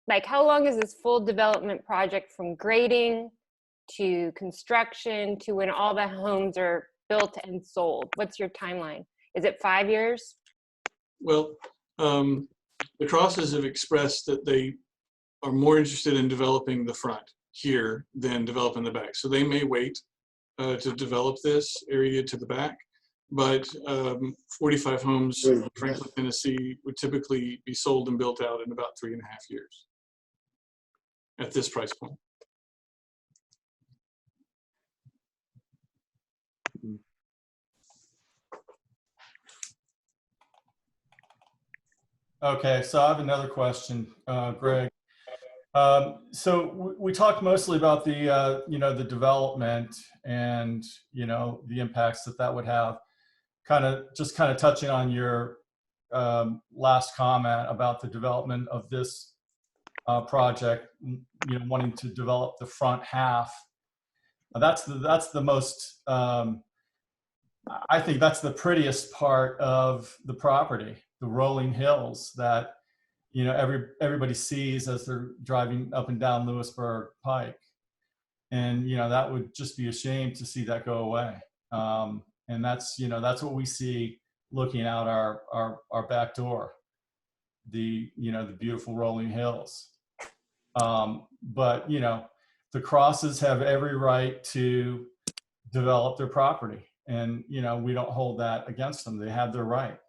Like, how long is this full development project from grading to construction to when all the homes are built and sold? What's your timeline? Is it 5 years? Well, the Crosses have expressed that they are more interested in developing the front here than developing the back. So they may wait to develop this area to the back, but 45 homes in Franklin, Tennessee would typically be sold and built out in about 3.5 years at this price point. Okay, so I have another question, Greg. So we talked mostly about the the development and the impacts that would have. Kind of touching on your last comment about the development of this project, wanting to develop the front half. That's the most, I think that's the prettiest part of the property, the rolling hills that, everybody sees as they're driving up and down Lewisburg Pike. And, that would just be a shame to see that go away. And that's what we see looking out our back door, the beautiful rolling hills. But, the Crosses have every right to develop their property, and, we don't hold that against them. They have their right.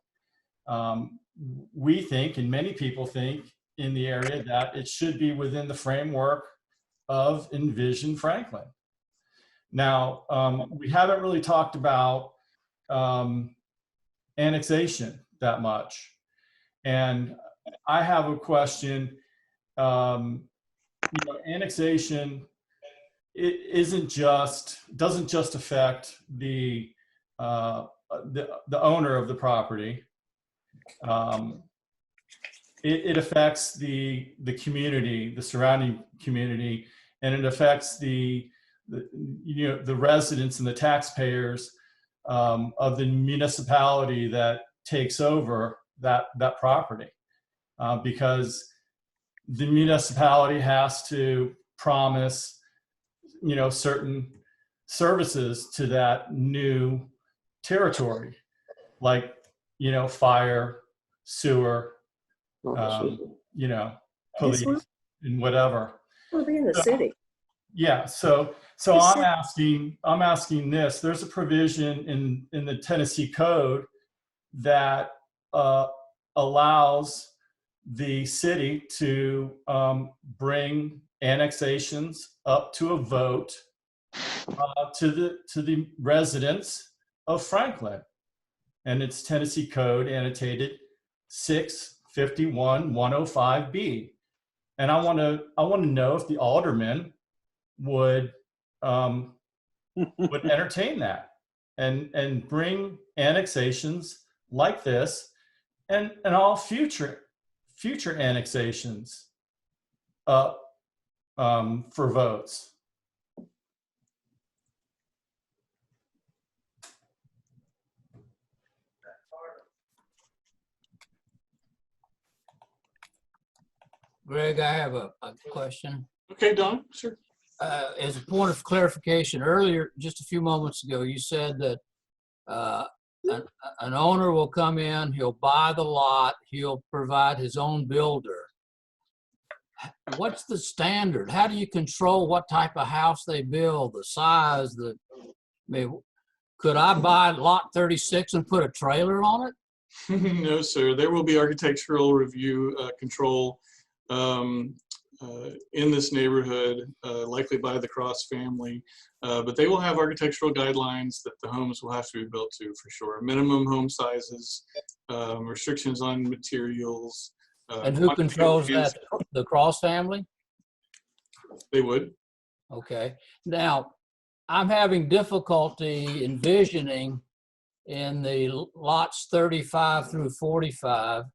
We think, and many people think in the area, that it should be within the framework of Envision Franklin. Now, we haven't really talked about annexation that much. And I have a question. Annexation, it doesn't just affect the owner of the property. It affects the community, the surrounding community, and it affects the residents and the taxpayers of the municipality that takes over that property, because the municipality has to promise certain services to that new territory, like fire, sewer, police, and whatever. We'll be in the city. Yeah, so I'm asking this. There's a provision in the Tennessee Code that allows the city to bring annexations up to a vote to the residents of Franklin, and it's Tennessee Code annotated 651-105B. And I want to know if the aldermen would entertain that and bring annexations like this and all future annexations up for votes. Greg, I have a question. Okay, Don, sure. As a point of clarification, earlier, just a few moments ago, you said that an owner will come in, he'll buy the lot, he'll provide his own builder. What's the standard? How do you control what type of house they build, the size? Could I buy lot 36 and put a trailer on it? No, sir. There will be architectural review control in this neighborhood, likely by the Cross family, but they will have architectural guidelines that the homes will have to be built to, for sure. Minimum home sizes, restrictions on materials. And who controls that? The Cross family? They would. Okay. Now, I'm having difficulty envisioning in the lots 35 through 45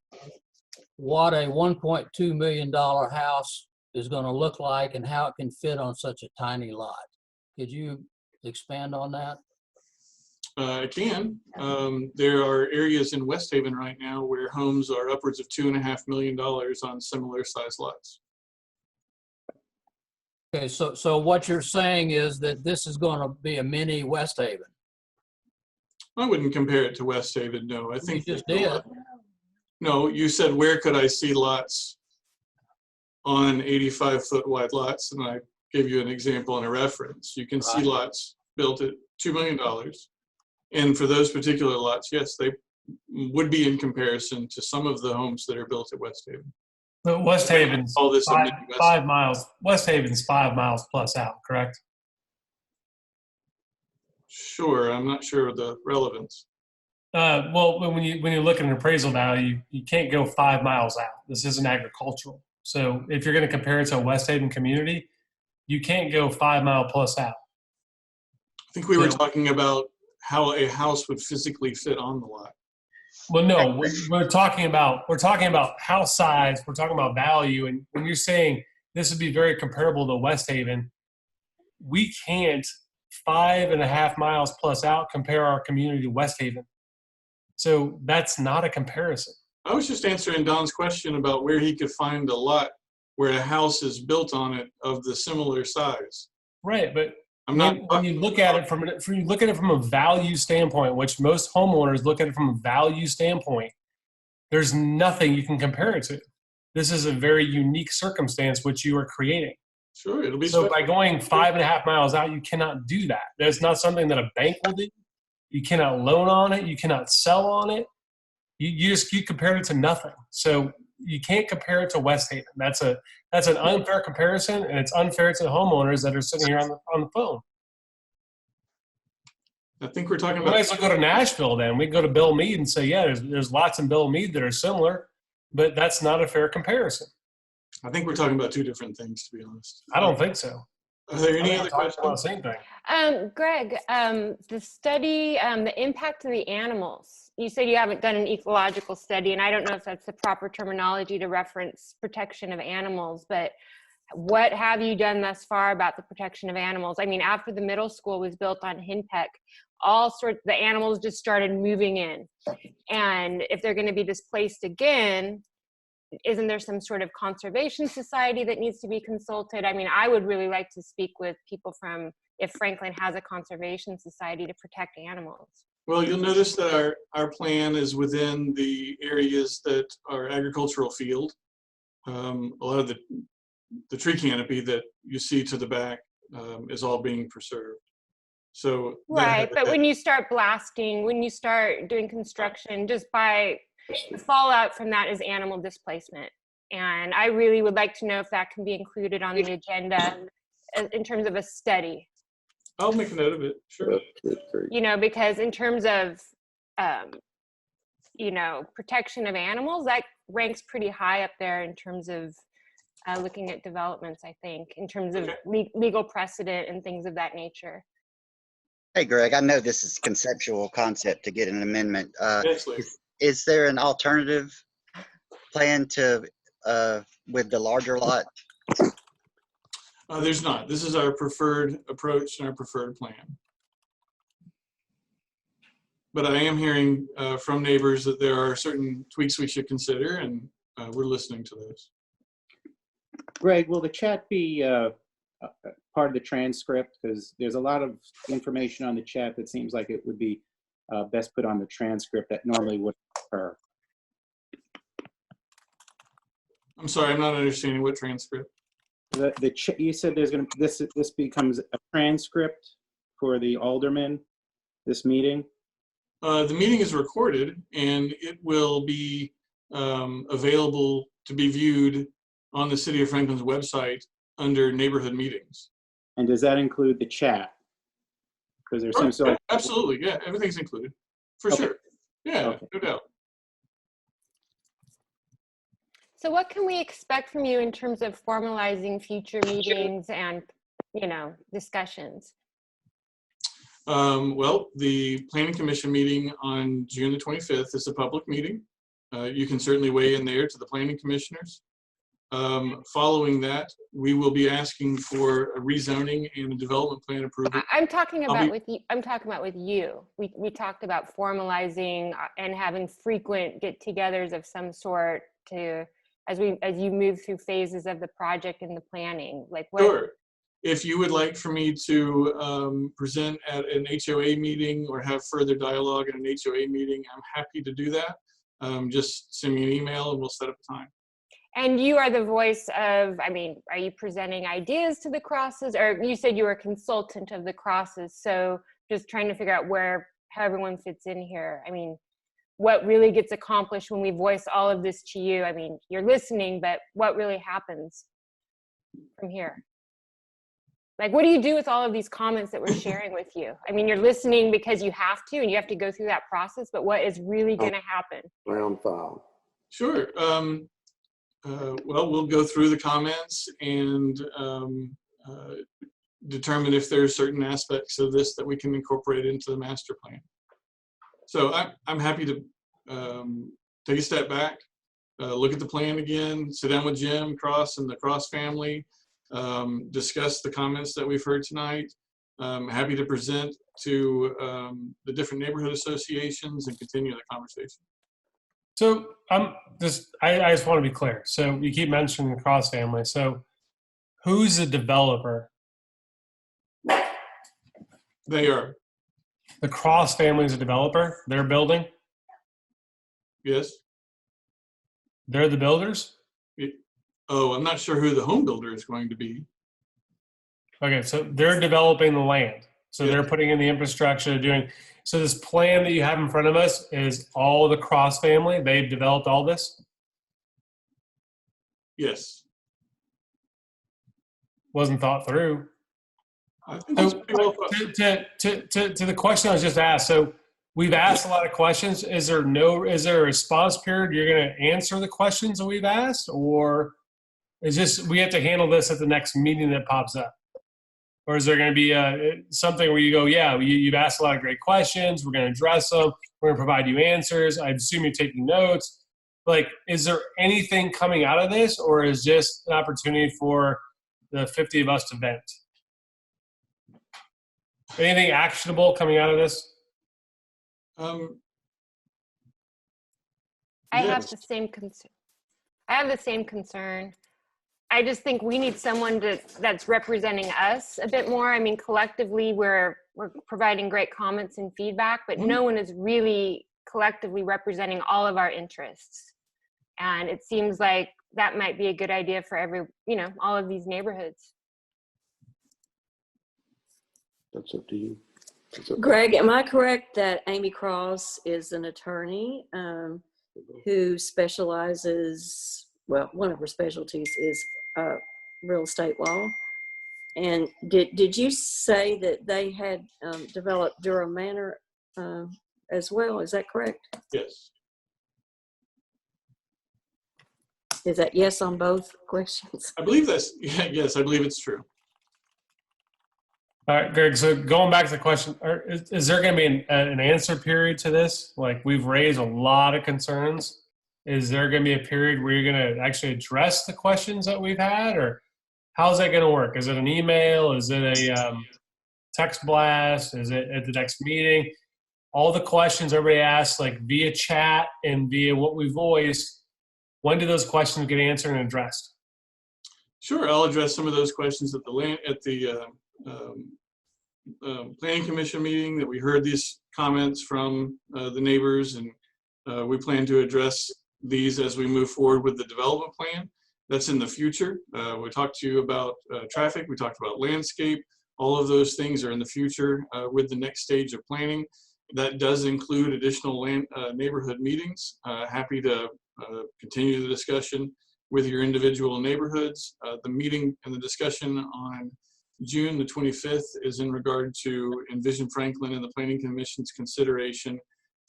what a $1.2 million house is going to look like and how it can fit on such a tiny lot. Could you expand on that? I can. There are areas in West Haven right now where homes are upwards of $2.5 million on similar size lots. Okay, so what you're saying is that this is going to be a mini West Haven. I wouldn't compare it to West Haven, no. I think you just did. No, you said, where could I see lots on 85-foot wide lots? And I gave you an example and a reference. You can see lots built at $2 million. And for those particular lots, yes, they would be in comparison to some of the homes that are built at West Haven. But West Haven's all this 5 miles. West Haven's 5 miles plus out, correct? Sure, I'm not sure of the relevance. Well, when you look at an appraisal value, you can't go 5 miles out. This isn't agricultural. So if you're going to compare it to a West Haven community, you can't go 5 mile plus out. I think we were talking about how a house would physically fit on the lot. Well, no, we're talking about house size. We're talking about value. And when you're saying this would be very comparable to West Haven, we can't 5.5 miles plus out compare our community to West Haven. So that's not a comparison. I was just answering Don's question about where he could find a lot where a house is built on it of the similar size. Right, but I'm not. When you look at it from a value standpoint, which most homeowners look at it from a value standpoint, there's nothing you can compare it to. This is a very unique circumstance which you are creating. Sure, it'll be so. special. By going 5.5 miles out, you cannot do that. That's not something that a bank will do. You cannot loan on it. You cannot sell on it. You compare it to nothing. So you can't compare it to West Haven. That's an unfair comparison, and it's unfair to the homeowners that are sitting here on the phone. I think we're talking We about. might as well go to Nashville then. We can go to Bill Meade and say, yeah, there's lots in Bill Meade that are similar, but that's not a fair comparison. I think we're talking about two different things, to be honest. I don't think so. Are there any other questions? questions? Same thing. Greg, the study, the impact of the animals. You said you haven't done an ecological study, and I don't know if that's the proper terminology to reference protection of animals, but what have you done thus far about the protection of animals? I mean, after the middle school was built on Henpeck, the animals just started moving in. And if they're going to be displaced again, isn't there some sort of conservation society that needs to be consulted? I mean, I would really like to speak with people from, if Franklin has a conservation society to protect animals. Well, you'll notice that our plan is within the areas that are agricultural field. A lot of the tree canopy that you see to the back is all being preserved. So right, but when you start blasting, when you start doing construction, just by the fallout from that is animal displacement. And I really would like to know if that can be included on the agenda in terms of a study. I'll make a note of it, sure. You know, because in terms of, protection of animals, that ranks pretty high up there in terms of looking at developments, I think, in terms of legal precedent and things of that nature. Hey, Greg, I know this is conceptual concept to get an amendment. Yes, is there an alternative plan to with the larger lot? There's not. This is our preferred approach and our preferred plan. But I am hearing from neighbors that there are certain tweaks we should consider, and we're listening to those. Greg, will the chat be part of the transcript? Because there's a lot of information on the chat that seems like it would be best put on the transcript that normally would occur. I'm sorry, I'm not understanding what transcript. You said there's going to this becomes a transcript for the aldermen, this meeting. The meeting is recorded, and it will be available to be viewed on the City of Franklin's website under neighborhood meetings. And does that include the chat? Because there seems to absolutely, yeah, everything's included, for sure. Yeah, no doubt. So what can we expect from you in terms of formalizing future meetings and, discussions? Well, the Planning Commission meeting on June the 25th is a public meeting. You can certainly weigh in there to the planning commissioners. Following that, we will be asking for a rezoning and a development plan approval. I'm talking about with you. I'm talking about with you. We talked about formalizing and having frequent get-togethers of some sort to as you move through phases of the project and the planning. Like what? Sure. If you would like for me to present at an HOA meeting or have further dialogue at an HOA meeting, I'm happy to do that. Just send me an email and we'll set up a time. And you are the voice of, are you presenting ideas to the crosses? Or you said you were a consultant of the crosses. So just trying to figure out how everyone fits in here. What really gets accomplished when we voice all of this to you? You're listening, but what really happens from here? Like, what do you do with all of these comments that we're sharing with you? You're listening because you have to, and you have to go through that process, but what is really going to happen? Round 5. Sure. Well, we'll go through the comments and determine if there are certain aspects of this that we can incorporate into the master plan. So I'm happy to take a step back, look at the plan again, sit down with Jim Cross and the Cross family, discuss the comments that we've heard tonight. Happy to present to the different neighborhood associations and continue the conversation. So I just want to be clear. So you keep mentioning the Cross family. So who's the developer? They are. The Cross family is a developer. They're building. Yes. They're the builders. Oh, I'm not sure who the home builder is going to be. Okay, so they're developing the land. So they're putting in the infrastructure, doing. So this plan that you have in front of us is all the Cross family. They've developed all this. Yes. Wasn't thought through. I think it's pretty well thought. To the question I was just asked. So we've asked a lot of questions. Is there a response period? You're going to answer the questions that we've asked, or is just we have to handle this at the next meeting that pops up? Or is there going to be something where you go, yeah, you've asked a lot of great questions. We're going to address them. We're going to provide you answers. I assume you're taking notes. Like, is there anything coming out of this, or is just an opportunity for the 50 of us to vent? Anything actionable coming out of this? I have the same concern. I have the same concern. I just think we need someone that's representing us a bit more. I mean, collectively, we're providing great comments and feedback, but no one is really collectively representing all of our interests. And it seems like that might be a good idea for all of these neighborhoods. That's up to you. Greg, am I correct that Amy Cross is an attorney who specializes, well, one of her specialties is real estate law? And did you say that they had developed Durham Manor as well? Is that correct? Yes. Is that yes on both questions? I believe that's, yes, I believe it's true. All right, Greg, so going back to the question, is there going to be an answer period to this? Like, we've raised a lot of concerns. Is there going to be a period where you're going to actually address the questions that we've had, or how's that going to work? Is it an email? Is it a text blast? Is it at the next meeting? All the questions everybody asks, like via chat and via what we voiced, when do those questions get answered and addressed? Sure, I'll address some of those questions at the Planning Commission meeting that we heard these comments from the neighbors, and we plan to address these as we move forward with the development plan. That's in the future. We talked to you about traffic, we talked about landscape. All of those things are in the future with the next stage of planning. That does include additional neighborhood meetings. Happy to continue the discussion with your individual neighborhoods. The meeting and the discussion on June the 25th is in regard to Envision Franklin and the Planning Commission's consideration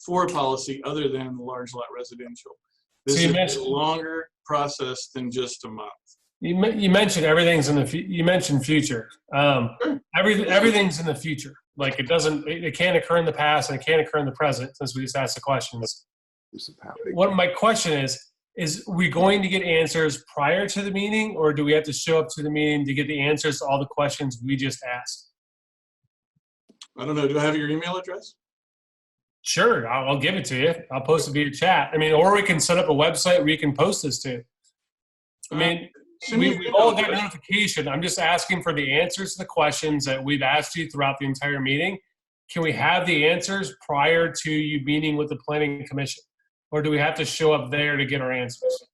for a policy other than the large lot residential. This is a longer process than just a month. You mentioned everything's in the you mentioned future. Everything's in the future. Like it can't occur in the past and it can't occur in the present, since we just asked the questions. What my question is we going to get answers prior to the meeting, or do we have to show up to the meeting to get the answers to all the questions we just asked? I don't know. Do I have your email address? Sure, I'll give it to you. I'll post it via chat. I mean, or we can set up a website where you can post this to. I mean, we've all got notification. I'm just asking for the answers to the questions that we've asked you throughout the entire meeting. Can we have the answers prior to you meeting with the Planning Commission? Or do we have to show up there to get our answers?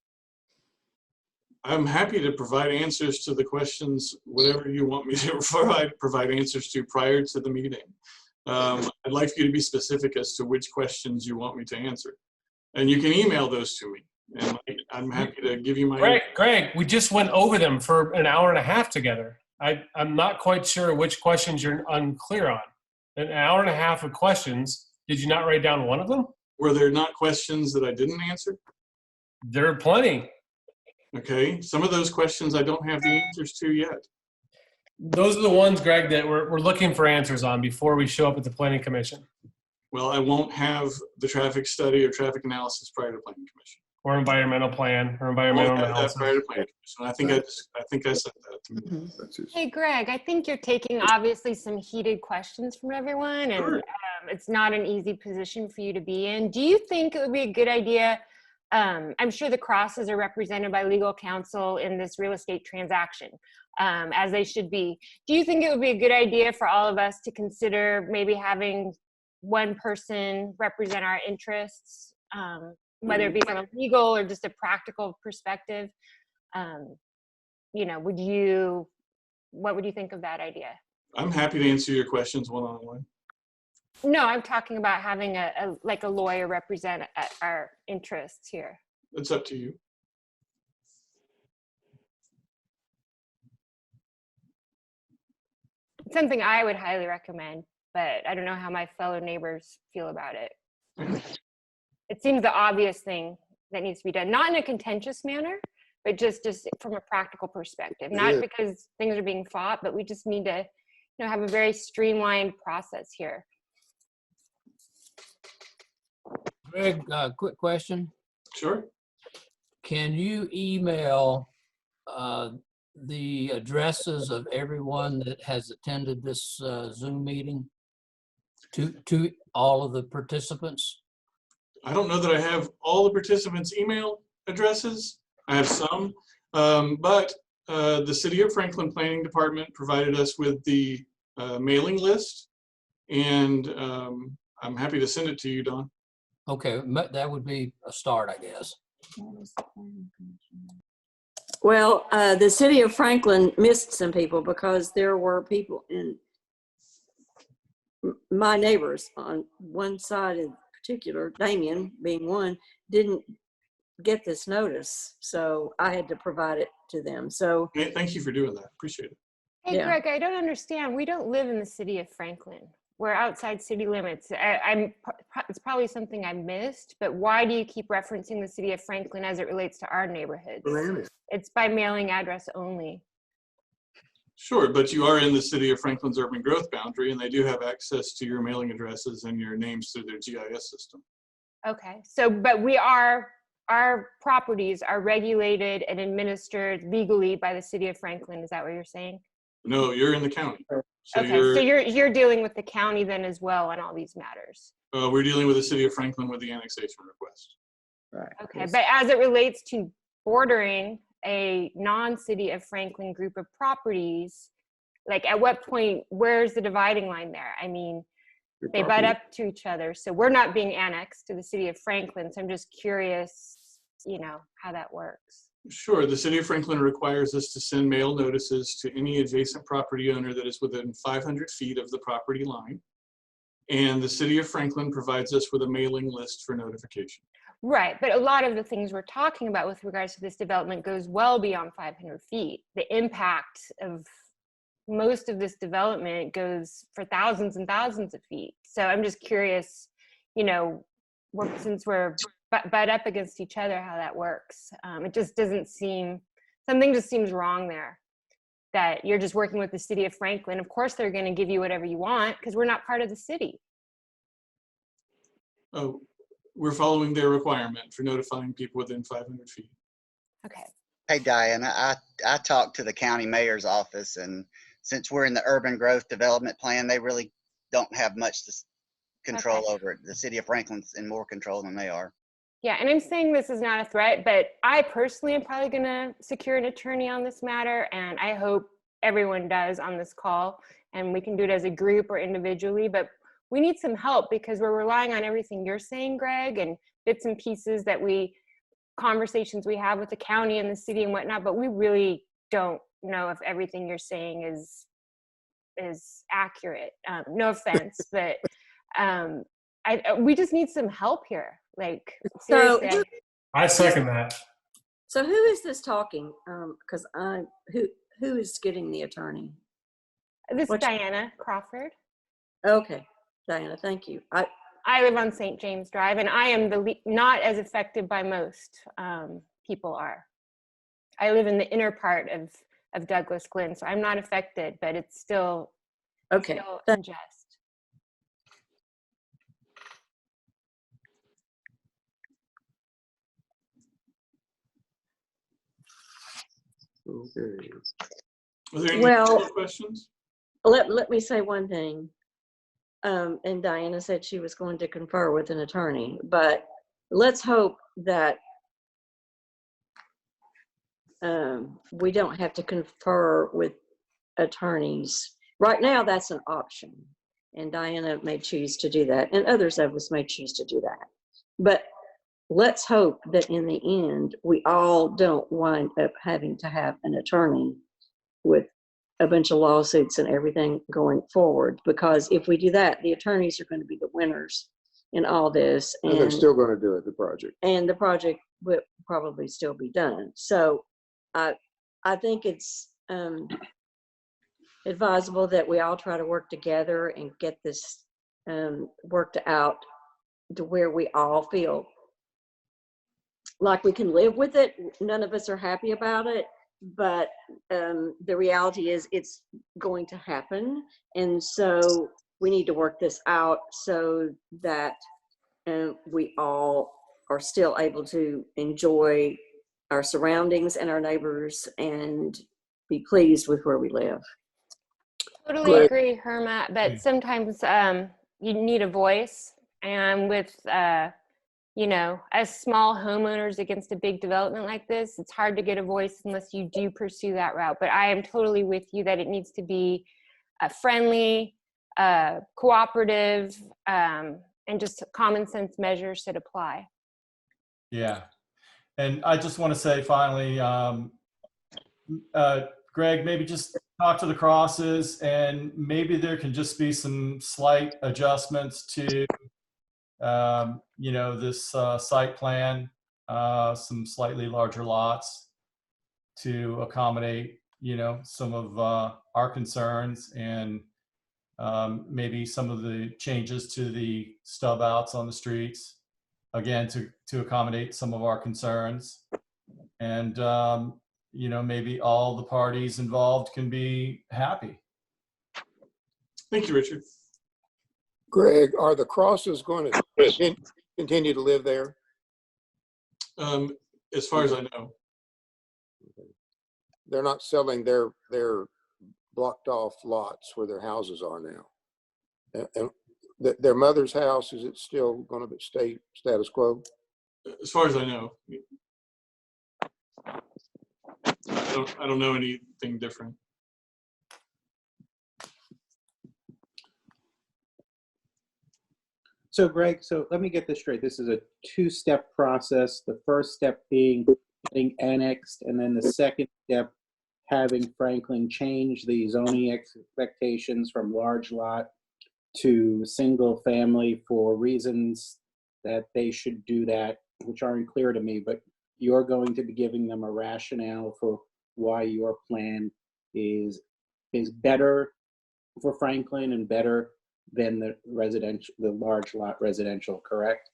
I'm happy to provide answers to the questions, whatever you want me to provide answers to prior to the meeting. I'd like you to be specific as to which questions you want me to answer. And you can email those to me. And I'm happy to give you my... Greg, we just went over them for an hour and a half together. I'm not quite sure which questions you're unclear on. An hour and a half of questions. Did you not write down one of them? Were there not questions that I didn't answer? There are plenty. Okay, some of those questions I don't have the answers to yet. Those are the ones, Greg, that we're looking for answers on before we show up at the Planning Commission. Well, I won't have the traffic study or traffic analysis prior to planning commission. Or environmental plan or I environmental won't have that analysis. prior to planning commission. I think I said that. Hey, Greg, I think you're taking obviously some heated questions from everyone, and Sure. it's not an easy position for you to be in. Do you think it would be a good idea? I'm sure the Crosses are represented by legal counsel in this real estate transaction, as they should be. Do you think it would be a good idea for all of us to consider maybe having one person represent our interests, whether it be from a legal or just a practical perspective? You know, what would you think of that idea? I'm happy to answer your questions one-on-one. No, I'm talking about having a lawyer represent our interests here. It's up to you. It's something I would highly recommend, but I don't know how my fellow neighbors feel about it. It seems the obvious thing that needs to be done, not in a contentious manner, but just from a practical perspective. Not because things are being fought, but we just need to, have a very streamlined process here. Greg, quick question. Sure. Can you email the addresses of everyone that has attended this Zoom meeting to all of the participants? I don't know that I have all the participants' email addresses. I have some, but the City of Franklin Planning Department provided us with the mailing list, and I'm happy to send it to you, Don. Okay, that would be a start, I guess. Well, the city of Franklin missed some people because there were people in my neighbors on one side in particular, Damien being one, didn't get this notice. So I had to provide it to them. So Thank you for doing that. Appreciate it. Hey, Yeah. Greg, I don't understand. We don't live in the city of Franklin. We're outside city limits. It's probably something I missed, but why do you keep referencing the city of Franklin as it relates to our neighborhoods? It's by mailing address only. Sure, but you are in the City of Franklin's urban growth boundary, and they do have access to your mailing addresses and your names through their GIS system. Okay, so, but our properties are regulated and administered legally by the city of Franklin. Is that what you're saying? No, you're in the county. So Okay, so you're dealing with the county then as well on all these matters. we're dealing with the City of Franklin with the annexation request. Right. Okay, but as it relates to bordering a non-city of Franklin group of properties, like at what point, where's the dividing line there? I mean, they butt up to each other. So we're not being annexed to the city of Franklin. So I'm just curious, how that works. Sure, the City of Franklin requires us to send mail notices to any adjacent property owner that is within 500 feet of the property line. And the City of Franklin provides us with a mailing list for notification. Right, but a lot of the things we're talking about with regards to this development goes well beyond 500 feet. The impact of most of this development goes for thousands and thousands of feet. So I'm just curious, since we're butt up against each other, how that works. It just doesn't seem, something just seems wrong there, that you're just working with the city of Franklin. Of course, they're going to give you whatever you want because we're not part of the city. Oh, we're following their requirement for notifying people within 500 feet. Okay. Hey, Diane, I talked to the county mayor's office, and since we're in the urban growth development plan, they really don't have much to control over it. The city of Franklin's in more control than they are. Yeah, and I'm saying this is not a threat, but I personally am probably going to secure an attorney on this matter, and I hope everyone does on this call, and we can do it as a group or individually, but we need some help because we're relying on everything you're saying, Greg, and bits and pieces conversations we have with the county and the city and whatnot, but we really don't know if everything you're saying is accurate. No offense, but we just need some help here. Like, seriously. I second that. So who is this talking? Because who is getting the attorney? This is Diana Crawford. Okay, Diana, thank you. I live on St. James Drive, and I am not as affected by most people are. I live in the inner part of Douglas Glen, so I'm not affected, but it's still okay. unjust. Okay. Are there any Well- other questions? Let me say one thing. And Diana said she was going to confer with an attorney, but let's hope that we don't have to confer with attorneys. Right now, that's an option. And Diana may choose to do that, and others of us may choose to do that. But let's hope that in the end, we all don't wind up having to have an attorney with a bunch of lawsuits and everything going forward, because if we do that, the attorneys are going to be the winners in all this, And they're still going to do it, the project. and the project will probably still be done. So I think it's advisable that we all try to work together and get this worked out to where we all feel like we can live with it. None of us are happy about it, but the reality is it's going to happen. And so we need to work this out so that we all are still able to enjoy our surroundings and our neighbors and be pleased with where we live. Totally agree, Herma, but sometimes you need a voice, and with you know, as small homeowners against a big development like this, it's hard to get a voice unless you do pursue that route. But I am totally with you that it needs to be friendly, cooperative, and just common sense measures that apply. Yeah. And I just want to say finally, Greg, maybe just talk to the Crosses, and maybe there can just be some slight adjustments to you know, this site plan, some slightly larger lots to accommodate, you know, some of our concerns, and maybe some of the changes to the stub outs on the streets, again, to accommodate some of our concerns. And, you know, maybe all the parties involved can be happy. Thank you, Richard. Greg, are the Crosses going to continue to live there? As far as I know. They're not selling their blocked off lots where their houses are now. And their mother's house, is it still going to stay status quo? As far as I know. I don't know anything different. So Greg, so let me get this straight. This is a two-step process. The first step being getting annexed, and then the second step having Franklin change the zoning expectations from large lot to single family for reasons that they should do that, which aren't clear to me, but you're going to be giving them a rationale for why your plan is better for Franklin and better than the large lot residential, correct?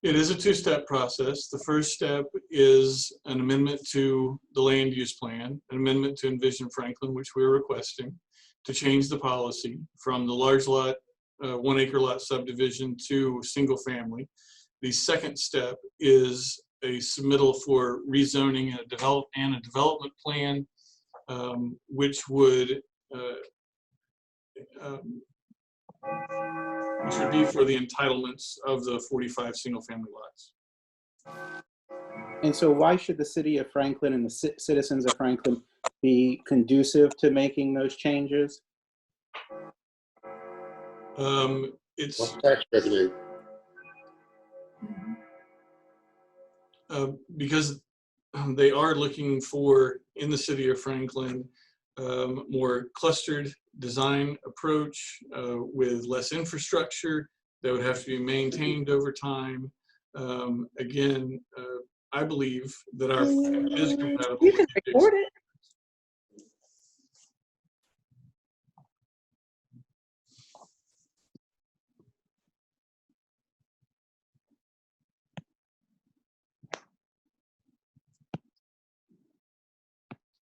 It is a two-step process. The first step is an amendment to the land use plan, an amendment to Envision Franklin, which we're requesting, to change the policy from the large lot, 1 acre lot subdivision to single family. The second step is a submittal for rezoning and a development plan, which would be for the entitlements of the 45 single family lots. And so why should the city of Franklin and the citizens of Franklin be conducive to making those changes? It's tax revenue. Because they are looking for, in the city of Franklin, more clustered design approach with less infrastructure that would have to be maintained over time. Again, I believe that our is compatible. You can record it.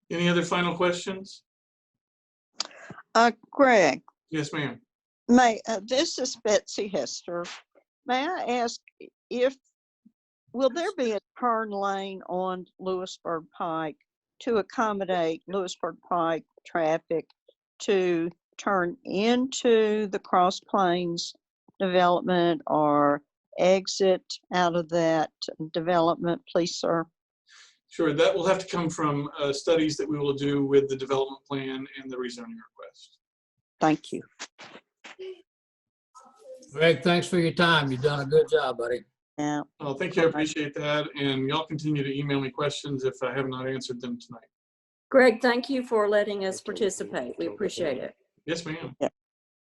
Any other final questions? Greg, Yes, ma'am. this is Betsy Hester. May I ask will there be a turn lane on Lewisburg Pike to accommodate Lewisburg Pike traffic to turn into the Cross Plains development or exit out of that development, please, sir? Sure, that will have to come from studies that we will do with the development plan and the rezoning request. Thank you. Greg, thanks for your time. You've done a good job, buddy. Yeah. Oh, thank you, I appreciate that. And y'all continue to email me questions if I have not answered them tonight. Greg, thank you for letting us participate. We appreciate it. Yes, ma'am.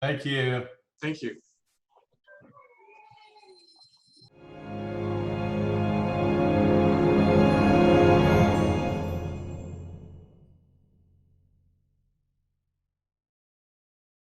Thank you. Thank you.